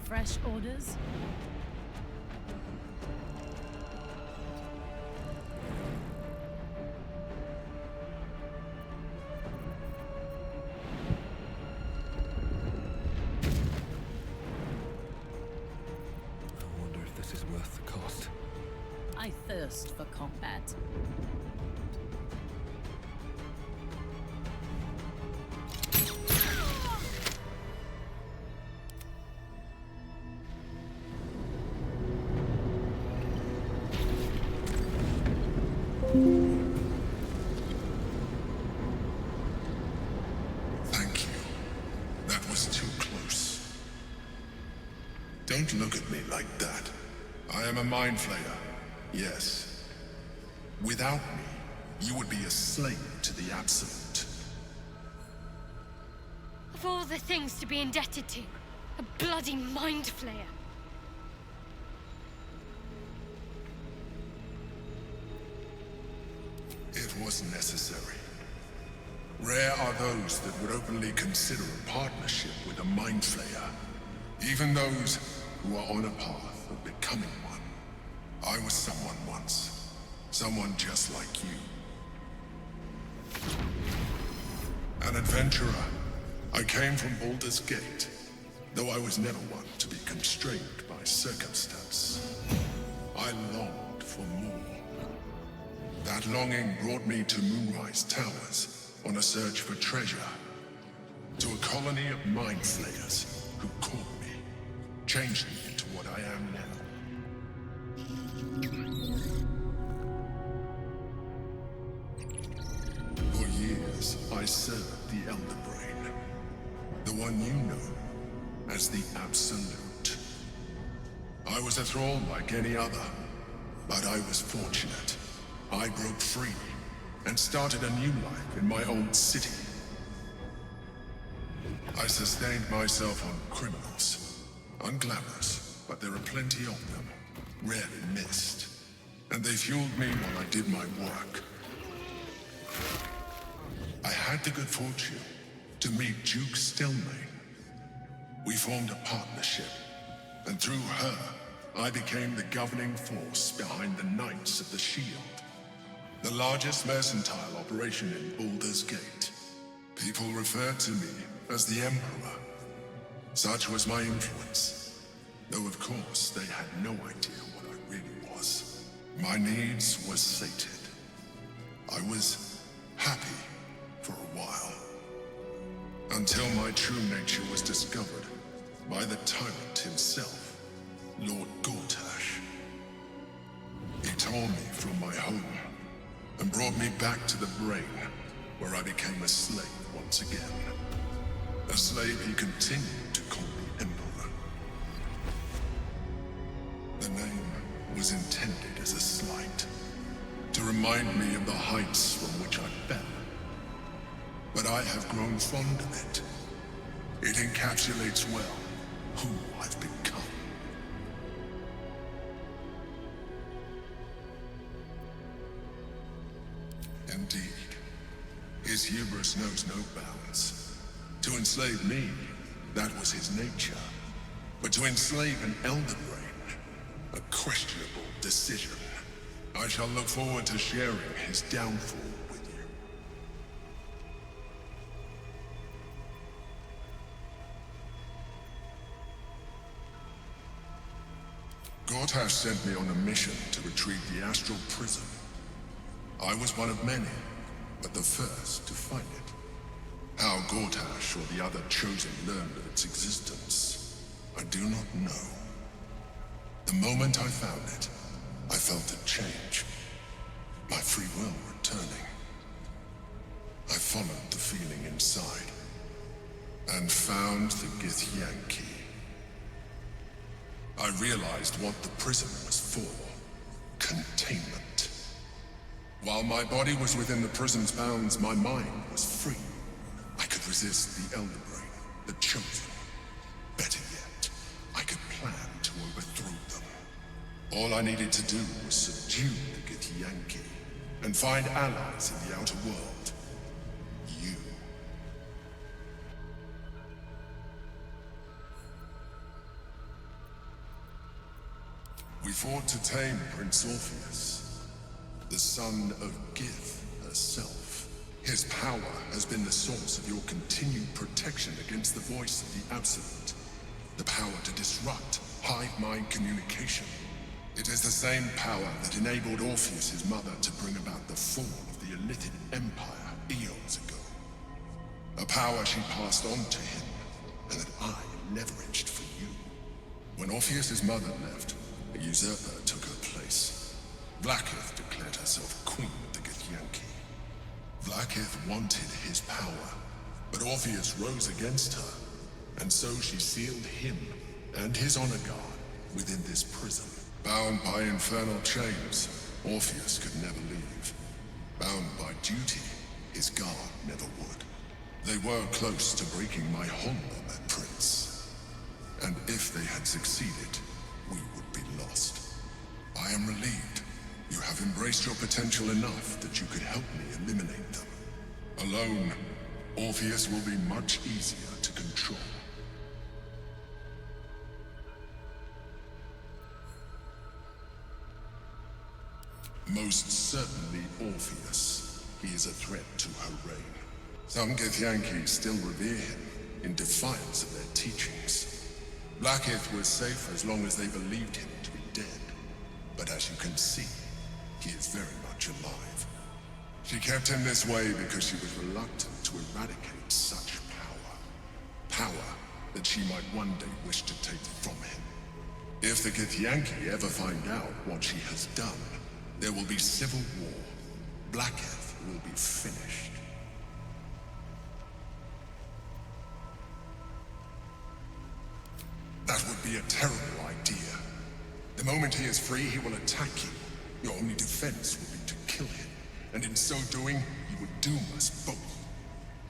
Fresh orders? I wonder if this is worth the cost. I thirst for combat. Thank you. That was too close. Don't look at me like that. I am a mind flayer. Yes. Without me, you would be a slave to the Absolute. Of all the things to be indebted to, a bloody mind flayer. It was necessary. Rare are those that would openly consider a partnership with a mind flayer. Even those who are on a path of becoming one. I was someone once. Someone just like you. An adventurer. I came from Baldur's Gate, though I was never one to be constrained by circumstance. I longed for more. That longing brought me to Moonrise Towers on a search for treasure. To a colony of mind flayers who caught me, changed me into what I am now. For years, I served the Elder Brain. The one you know as the Absolute. I was a thrall like any other, but I was fortunate. I broke free and started a new life in my old city. I sustained myself on criminals. Unglamorous, but there are plenty of them. Rarely missed. And they fueled me while I did my work. I had the good fortune to meet Duke Stelmane. We formed a partnership, and through her, I became the governing force behind the Knights of the Shield. The largest mercantile operation in Baldur's Gate. People referred to me as the Emperor. Such was my influence. Though of course, they had no idea what I really was. My needs were sated. I was happy for a while. Until my true nature was discovered by the tyrant himself, Lord Gortash. He tore me from my home and brought me back to the Brain, where I became a slave once again. A slave he continued to call me Emperor. The name was intended as a slight, to remind me of the heights from which I fell. But I have grown fond of it. It encapsulates well who I've become. Indeed, his hubris knows no bounds. To enslave me, that was his nature. But to enslave an Elder Brain, a questionable decision. I shall look forward to sharing his downfall with you. Gortash sent me on a mission to retrieve the Astral Prism. I was one of many, but the first to find it. How Gortash or the other Chosen learned of its existence, I do not know. The moment I found it, I felt a change. My free will returning. I followed the feeling inside, and found the Githyanki. I realized what the prism was for. Containment. While my body was within the prison's bounds, my mind was free. I could resist the Elder Brain, the Chosen. Better yet, I could plan to overthrow them. All I needed to do was subdue the Githyanki, and find allies in the outer world. You. We fought to tame Prince Orpheus, the son of Gith herself. His power has been the source of your continued protection against the voice of the Absolute. The power to disrupt hive-mind communication. It is the same power that enabled Orpheus's mother to bring about the fall of the Illithid Empire eons ago. A power she passed on to him, and that I leveraged for you. When Orpheus's mother left, a usurper took her place. Blackith declared herself queen of the Githyanki. Blackith wanted his power, but Orpheus rose against her, and so she sealed him and his honor guard within this prison. Bound by infernal chains, Orpheus could never leave. Bound by duty, his guard never would. They were close to breaking my hold on that prince. And if they had succeeded, we would be lost. I am relieved. You have embraced your potential enough that you could help me eliminate them. Alone, Orpheus will be much easier to control. Most certainly Orpheus. He is a threat to her reign. Some Githyanki still revere him, in defiance of their teachings. Blackith was safe as long as they believed him to be dead. But as you can see, he is very much alive. She kept him this way because she was reluctant to eradicate such power. Power that she might one day wish to take from him. If the Githyanki ever find out what she has done, there will be civil war. Blackith will be finished. That would be a terrible idea. The moment he is free, he will attack you. Your only defense will be to kill him. And in so doing, you would doom us both.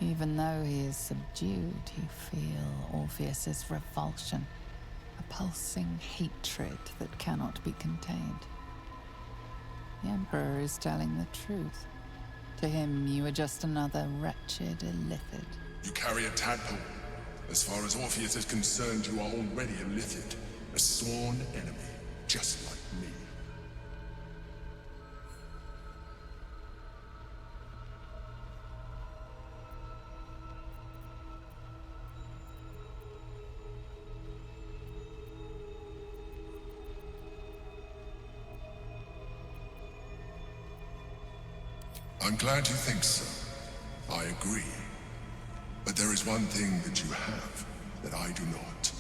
Even though he is subdued, you feel Orpheus's revulsion. A pulsing hatred that cannot be contained. The Emperor is telling the truth. To him, you are just another wretched illithid. You carry a tadpole. As far as Orpheus is concerned, you are already illithid. A sworn enemy, just like me. I'm glad you think so. I agree. But there is one thing that you have that I do not.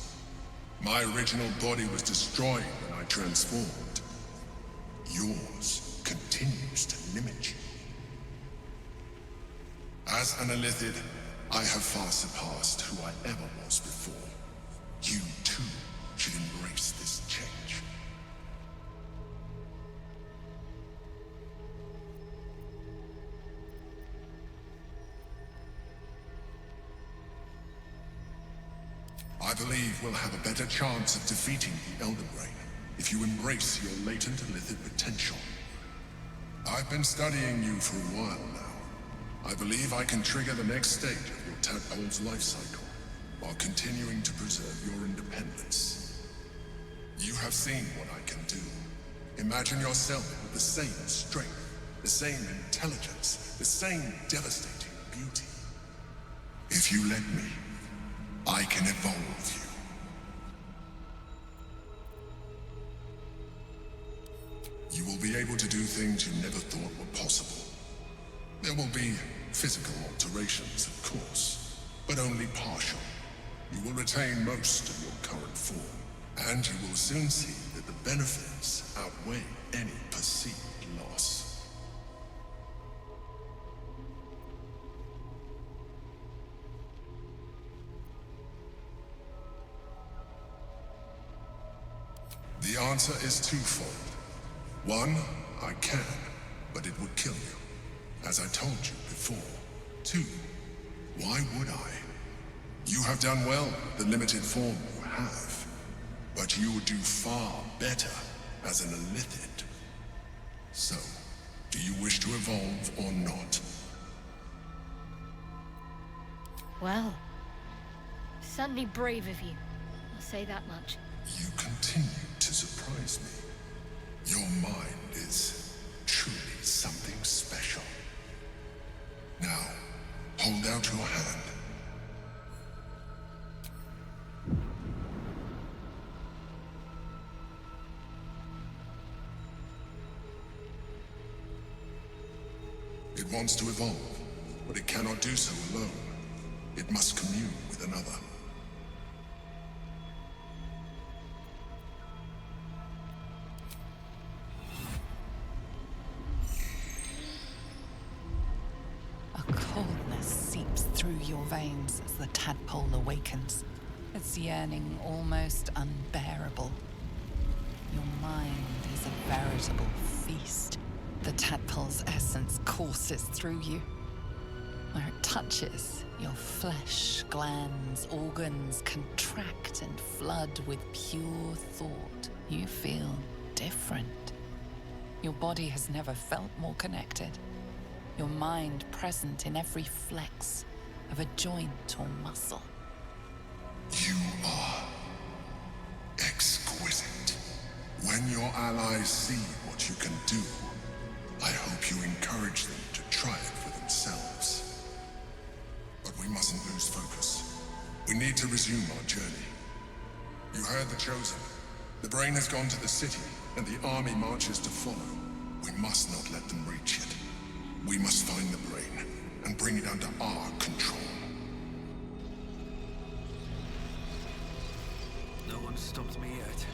My original body was destroyed when I transformed. Yours continues to limit you. As an illithid, I have far surpassed who I ever was before. You too should embrace this change. I believe we'll have a better chance of defeating the Elder Brain if you embrace your latent illithid potential. I've been studying you for a while now. I believe I can trigger the next stage of your tadpole's life cycle, while continuing to preserve your independence. You have seen what I can do. Imagine yourself with the same strength, the same intelligence, the same devastating beauty. If you let me, I can evolve you. You will be able to do things you never thought were possible. There will be physical alterations, of course, but only partial. You will retain most of your current form, and you will soon see that the benefits outweigh any perceived loss. The answer is twofold. One, I can, but it would kill you, as I told you before. Two, why would I? You have done well with the limited form you have, but you would do far better as an illithid. So, do you wish to evolve or not? Well, certainly brave of you. I'll say that much. You continue to surprise me. Your mind is truly something special. Now, hold out your hand. It wants to evolve, but it cannot do so alone. It must commune with another. A coldness seeps through your veins as the tadpole awakens, its yearning almost unbearable. Your mind is a veritable feast. The tadpole's essence courses through you. Where it touches, your flesh, glands, organs contract and flood with pure thought. You feel different. Your body has never felt more connected. Your mind present in every flex of a joint or muscle. You are exquisite. When your allies see what you can do, I hope you encourage them to try it for themselves. But we mustn't lose focus. We need to resume our journey. You heard the Chosen. The brain has gone to the city, and the army marches to follow. We must not let them reach it. We must find the brain, and bring it under our control. No one stopped me yet.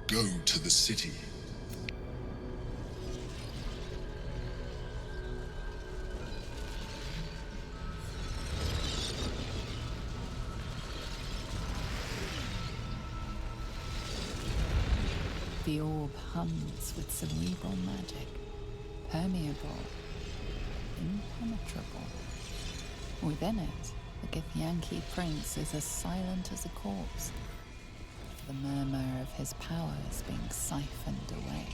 Go to the city. The orb hums with cerebral magic, permeable, impenetrable. Within it, the Githyanki prince is as silent as a corpse, the murmur of his powers being siphoned away.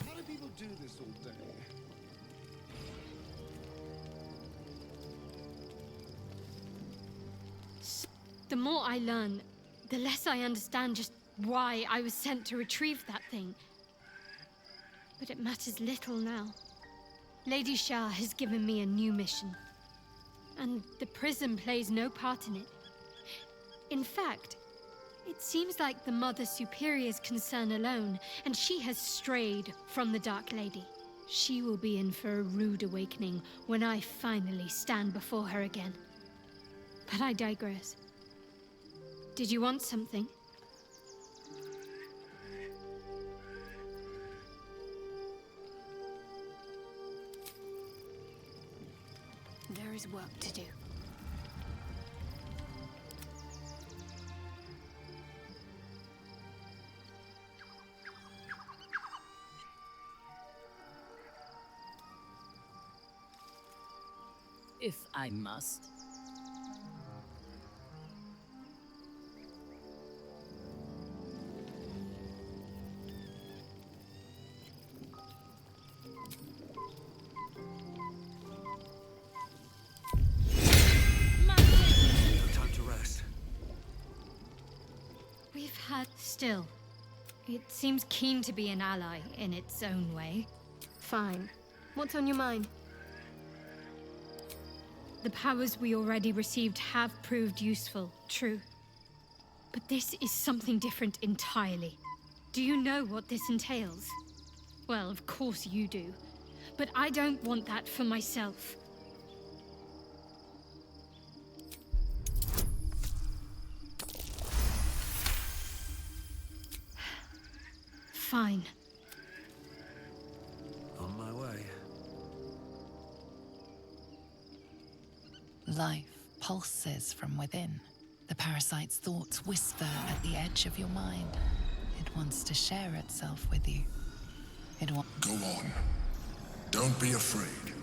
How do people do this all day? The more I learn, the less I understand just why I was sent to retrieve that thing. But it matters little now. Lady Shah has given me a new mission. And the prison plays no part in it. In fact, it seems like the Mother Superior's concern alone, and she has strayed from the Dark Lady. She will be in for a rude awakening when I finally stand before her again. But I digress. Did you want something? There is work to do. If I must. No time to rest. We've had... Still, it seems keen to be an ally in its own way. Fine. What's on your mind? The powers we already received have proved useful, true. But this is something different entirely. Do you know what this entails? Well, of course you do. But I don't want that for myself. Fine. On my way. Life pulses from within. The parasite's thoughts whisper at the edge of your mind. It wants to share itself with you. It wants... Go on. Don't be afraid.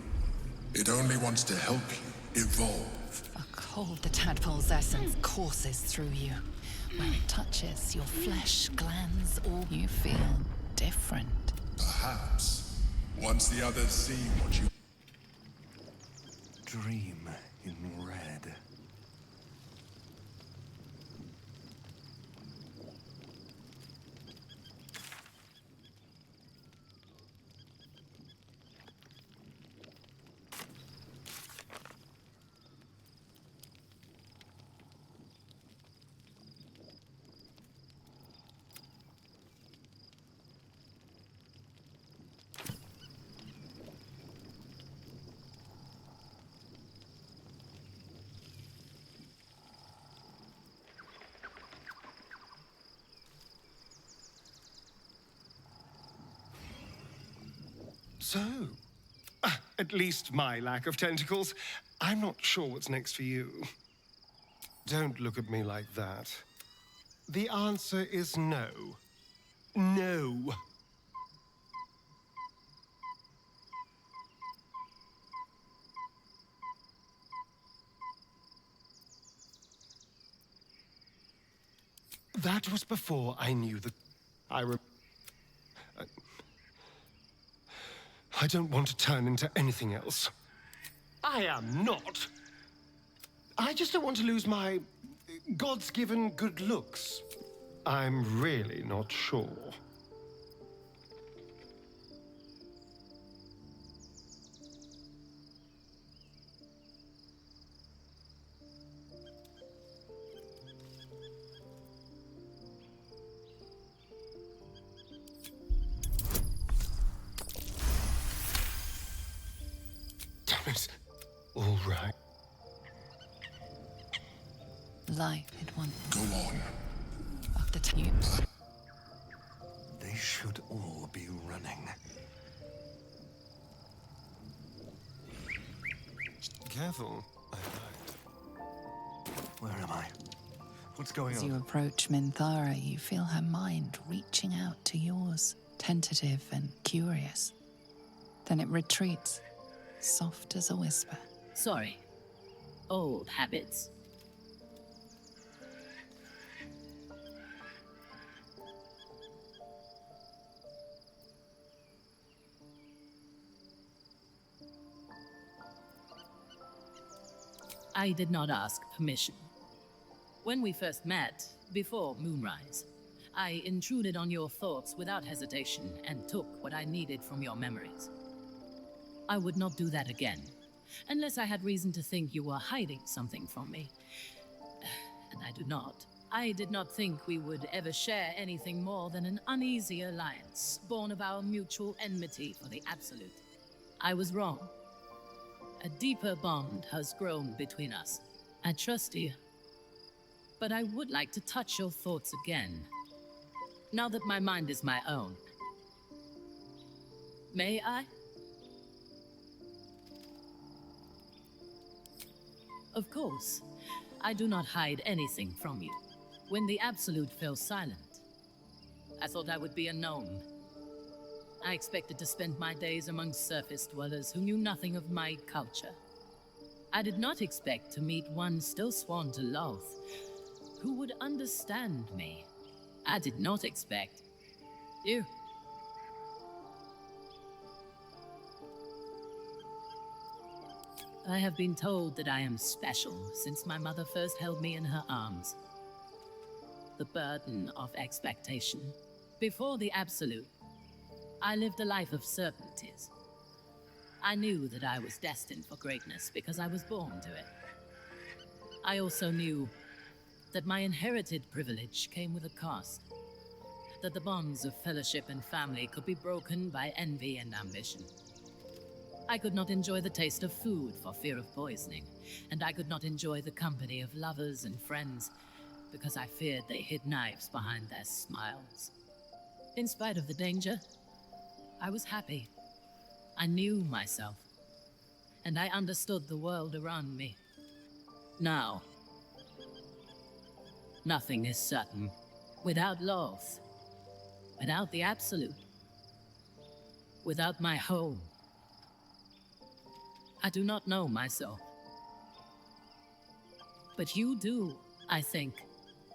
It only wants to help you evolve. A cold, the tadpole's essence courses through you. When it touches your flesh, glands, or you feel different. Perhaps. Once the others see what you... Dream in red. So, at least my lack of tentacles. I'm not sure what's next for you. Don't look at me like that. The answer is no. No. That was before I knew the... I don't want to turn into anything else. I am not. I just don't want to lose my God's given good looks. I'm really not sure. Damn it. All right. Life it once. Go on. Of the tubes. They should all be running. Careful. Where am I? What's going As on? you approach Minthara, you feel her mind reaching out to yours, tentative and curious. Then it retreats, soft as a whisper. Sorry. Old habits. I did not ask permission. When we first met, before moonrise, I intruded on your thoughts without hesitation and took what I needed from your memories. I would not do that again, unless I had reason to think you were hiding something from me. And I do not. I did not think we would ever share anything more than an uneasy alliance, born of our mutual enmity for the Absolute. I was wrong. A deeper bond has grown between us. I trust you. But I would like to touch your thoughts again, now that my mind is my own. May I? Of course. I do not hide anything from you. When the Absolute fell silent, I thought I would be a gnome. I expected to spend my days among surface dwellers who knew nothing of my culture. I did not expect to meet one still sworn to Loth, who would understand me. I did not expect you. I have been told that I am special since my mother first held me in her arms. The burden of expectation. Before the Absolute, I lived a life of certainties. I knew that I was destined for greatness because I was born to it. I also knew that my inherited privilege came with a cost. That the bonds of fellowship and family could be broken by envy and ambition. I could not enjoy the taste of food for fear of poisoning, and I could not enjoy the company of lovers and friends because I feared they hid knives behind their smiles. In spite of the danger, I was happy. I knew myself, and I understood the world around me. Now, nothing is certain. Without Loth, without the Absolute, without my home, I do not know myself. But you do, I think.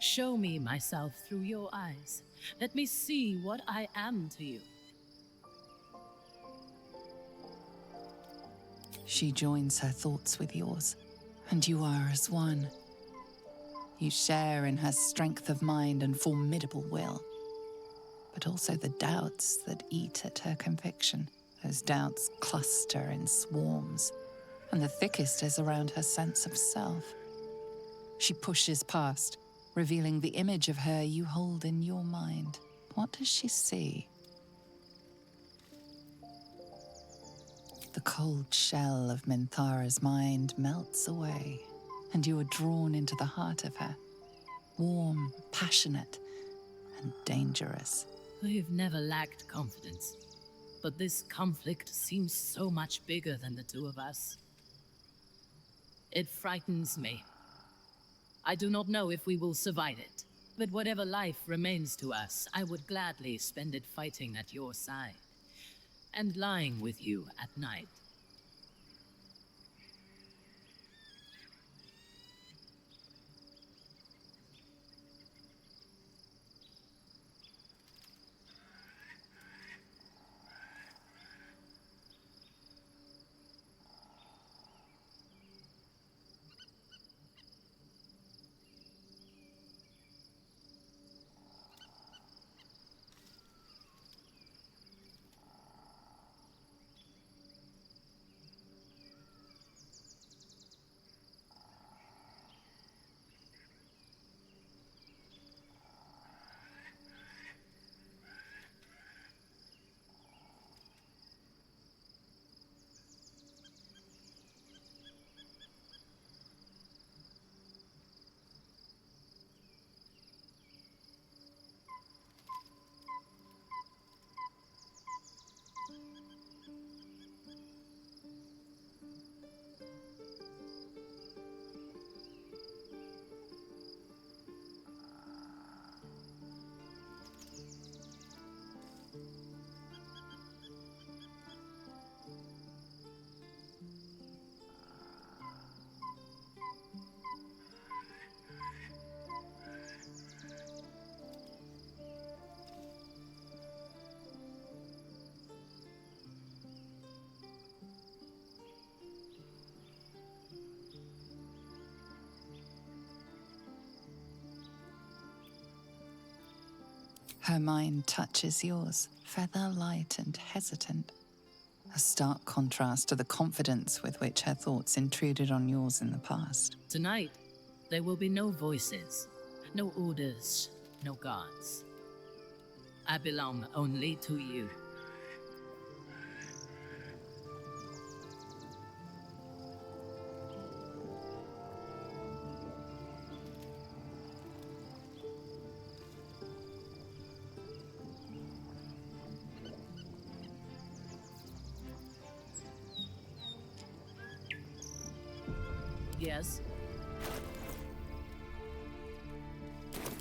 Show me myself through your eyes. Let me see what I am to you. She joins her thoughts with yours, and you are as one. You share in her strength of mind and formidable will, but also the doubts that eat at her conviction. Those doubts cluster in swarms, and the thickest is around her sense of self. She pushes past, revealing the image of her you hold in your mind. What does she see? The cold shell of Minthara's mind melts away, and you are drawn into the heart of her. Warm, passionate, and dangerous. We've never lacked confidence, but this conflict seems so much bigger than the two of us. It frightens me. I do not know if we will survive it, but whatever life remains to us, I would gladly spend it fighting at your side and lying with you at night. Her mind touches yours, feather-light and hesitant. A stark contrast to the confidence with which her thoughts intruded on yours in the past. Tonight, there will be no voices, no orders, no guards. I belong only to you. Yes?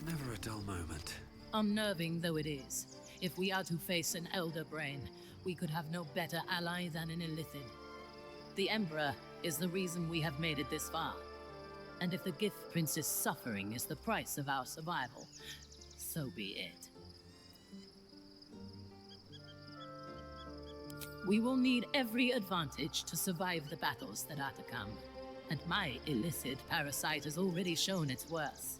Never a dull moment. Unnerving though it is, if we are to face an Elder Brain, we could have no better ally than an Illithid. The Emperor is the reason we have made it this far. And if the Gift Prince's suffering is the price of our survival, so be it. We will need every advantage to survive the battles that are to come. And my illicit parasite has already shown its worth.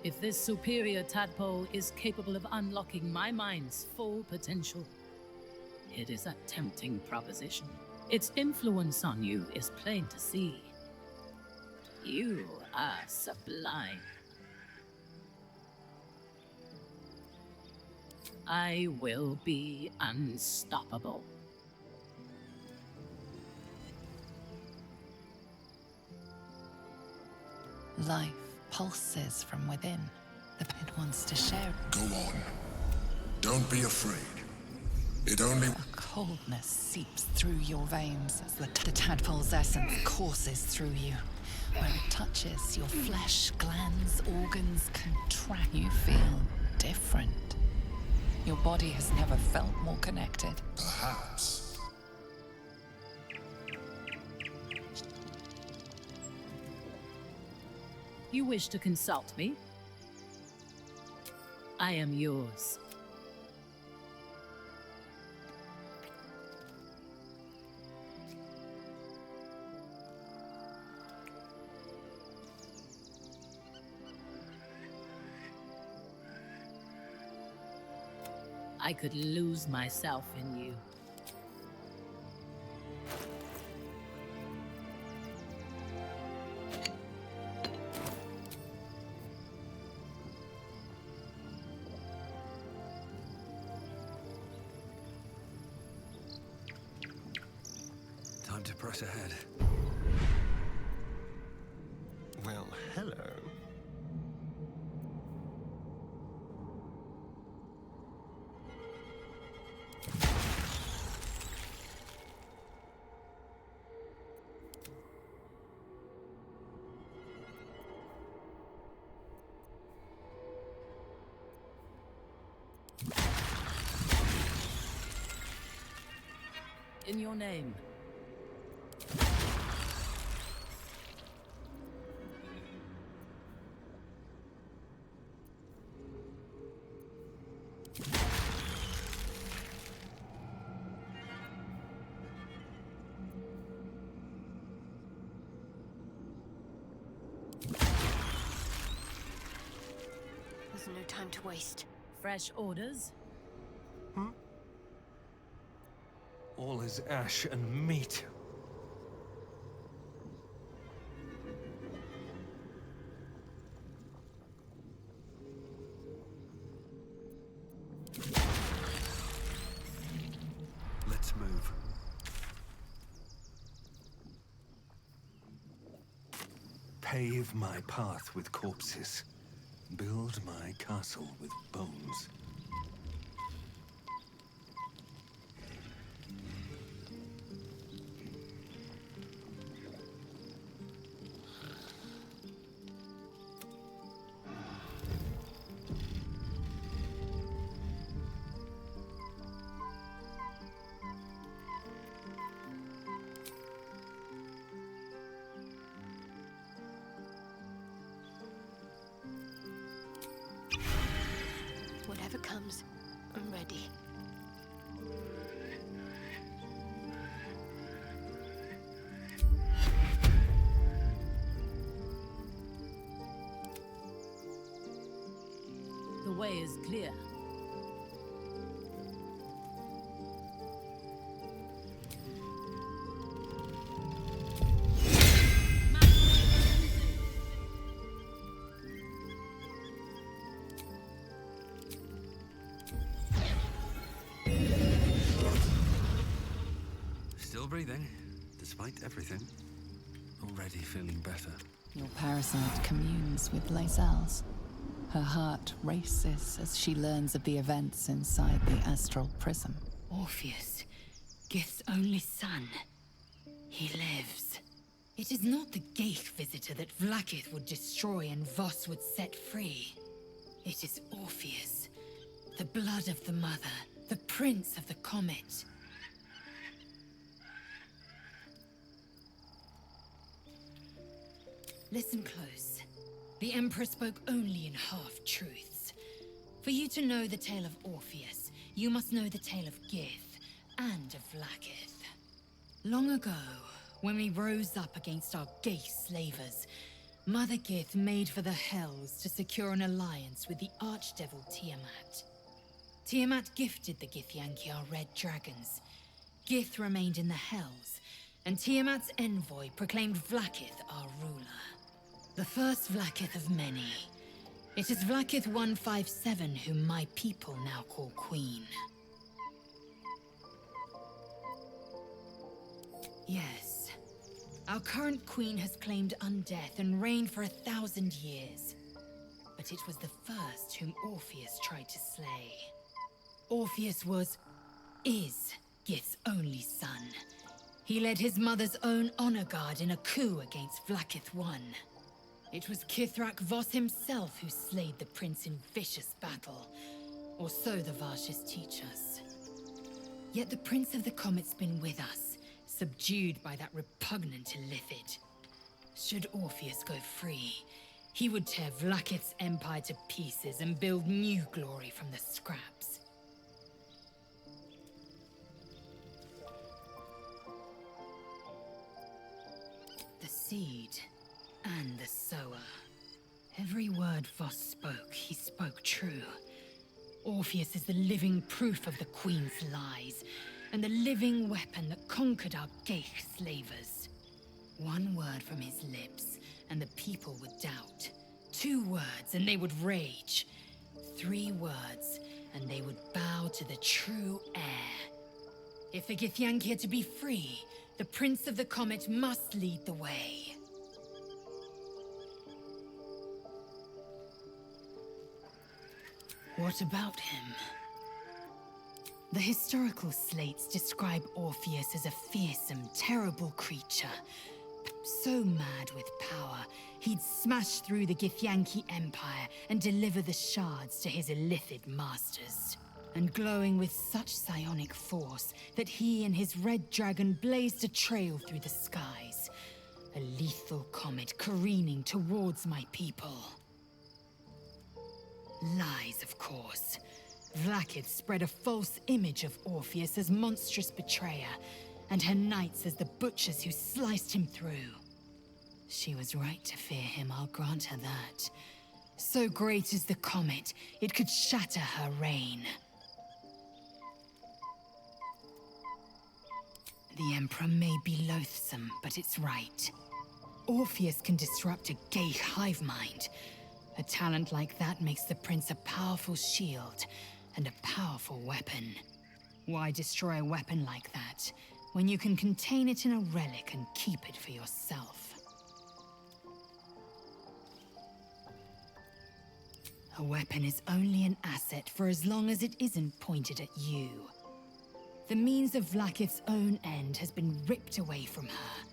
If this superior tadpole is capable of unlocking my mind's full potential, it is a tempting proposition. Its influence on you is plain to see. You are sublime. I will be unstoppable. Life pulses from within. The pit wants to share. Go on. Don't be afraid. It only... A coldness seeps through your veins as the tadpole's essence courses through you. Where it touches, your flesh, glands, organs contract. You feel different. Your body has never felt more connected. Perhaps. You wish to consult me? I am yours. I could lose myself in you. Time to press ahead. Well, hello. In your name. There's no time to waste. Fresh orders? All is ash and meat. Let's move. Pave my path with corpses. Build my castle with bones. Whatever comes, I'm ready. The way is clear. Still breathing, despite everything. Already feeling better. Your parasite communes with Lae'zel's. Her heart races as she learns of the events inside the astral prism. Orpheus, Gith's only son. He lives. It is not the Geich visitor that Vlaakith would destroy and Voss would set free. It is Orpheus, the blood of the mother, the prince of the comet. Listen close. The Emperor spoke only in half-truths. For you to know the tale of Orpheus, you must know the tale of Gith and of Vlaakith. Long ago, when we rose up against our Geich slavers, Mother Gith made for the Hells to secure an alliance with the archdevil Tiamat. Tiamat gifted the Githyanki our red dragons. Gith remained in the Hells, and Tiamat's envoy proclaimed Vlaakith our ruler. The first Vlaakith of many. It is Vlaakith 157 whom my people now call Queen. Yes. Our current queen has claimed undeath and reigned for 1,000 years. But it was the first whom Orpheus tried to slay. Orpheus is Gith's only son. He led his mother's own honor guard in a coup against Vlaakith I. It was Kithrak Voss himself who slayed the prince in vicious battle, or so the Varshes teach us. Yet the Prince of the Comet's been with us, subdued by that repugnant Illithid. Should Orpheus go free, he would tear Vlaakith's empire to pieces and build new glory from the scraps. The seed and the sower. Every word Voss spoke, he spoke true. Orpheus is the living proof of the Queen's lies, and the living weapon that conquered our Geich slavers. One word from his lips, and the people would doubt. 2 words, and they would rage. 3 words, and they would bow to the true heir. If the Githyanki are to be free, the Prince of the Comet must lead the way. What about him? The historical slates describe Orpheus as a fearsome, terrible creature. So mad with power, he'd smash through the Githyanki Empire and deliver the shards to his Illithid masters. And glowing with such psionic force that he and his red dragon blazed a trail through the skies. A lethal comet careening towards my people. Lies, of course. Vlaakith spread a false image of Orpheus as monstrous betrayer, and her knights as the butchers who sliced him through. She was right to fear him, I'll grant her that. So great is the comet, it could shatter her reign. The Emperor may be loathsome, but it's right. Orpheus can disrupt a Geich hive mind. A talent like that makes the prince a powerful shield and a powerful weapon. Why destroy a weapon like that when you can contain it in a relic and keep it for yourself? A weapon is only an asset for as long as it isn't pointed at you. The means of Vlaakith's own end has been ripped away from her.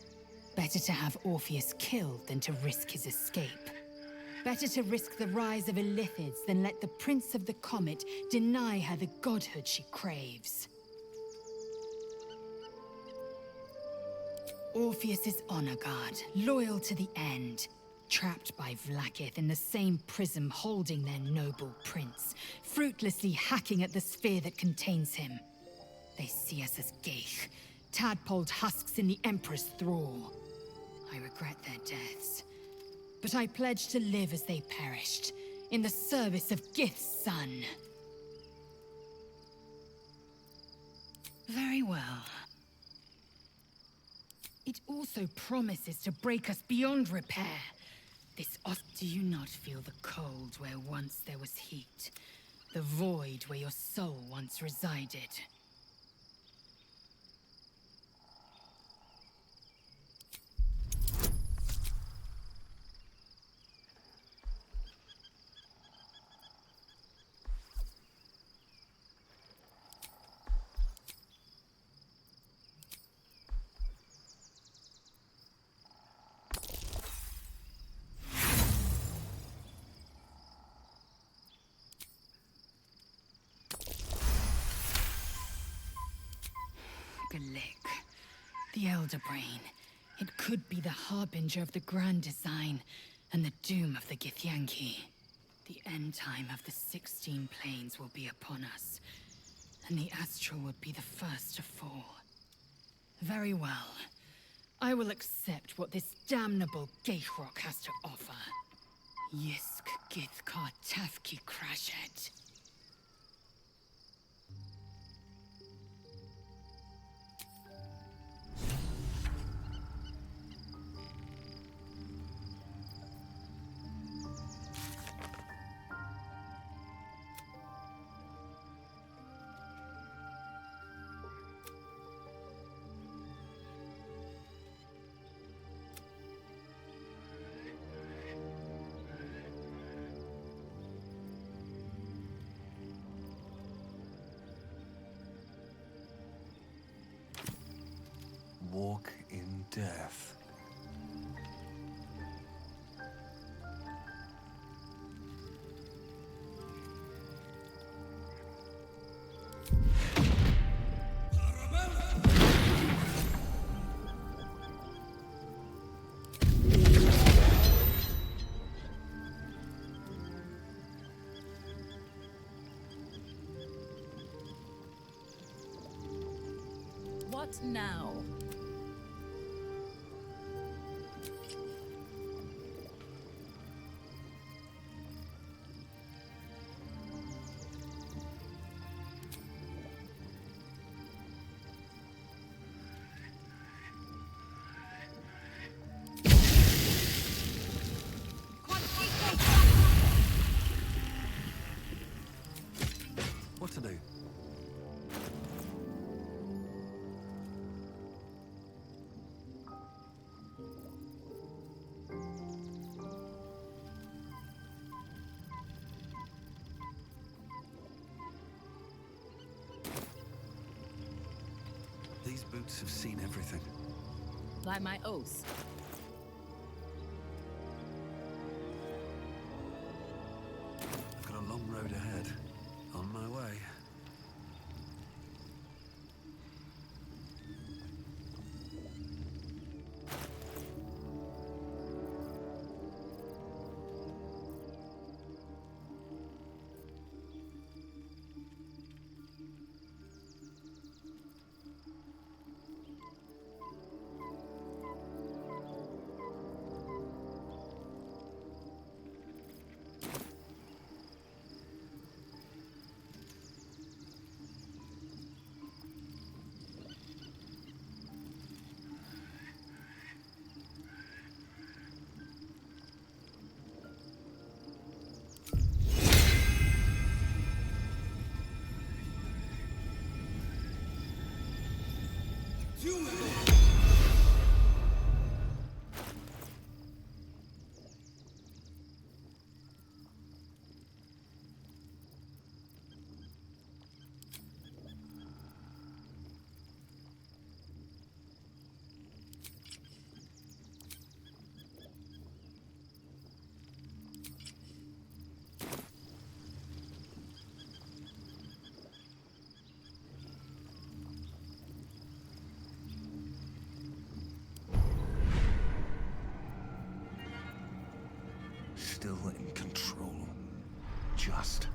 Better to have Orpheus killed than to risk his escape. Better to risk the rise of Illithids than let the Prince of the Comet deny her the godhood she craves. Orpheus is honor guard, loyal to the end. Trapped by Vlaakith in the same prism holding their noble prince, fruitlessly hacking at the sphere that contains him. They see us as Geich, tadpoled husks in the Emperor's thrall. I regret their deaths. But I pledge to live as they perished, in the service of Gith's son. Very well. It also promises to break us beyond repair. This off. Do you not feel the cold where once there was heat? The void where your soul once resided? The Elder Brain. It could be the harbinger of the grand design and the doom of the Githyanki. The end time of the 16 planes will be upon us, and the astral would be the first to fall. Very well. I will accept what this damnable Geithrock has to offer. Yisk Githkar Tafki Crashet. Walk in death. What now? What to do? These boots have seen everything. By my oath. I've got a long road ahead. On my way. Still in control. Just.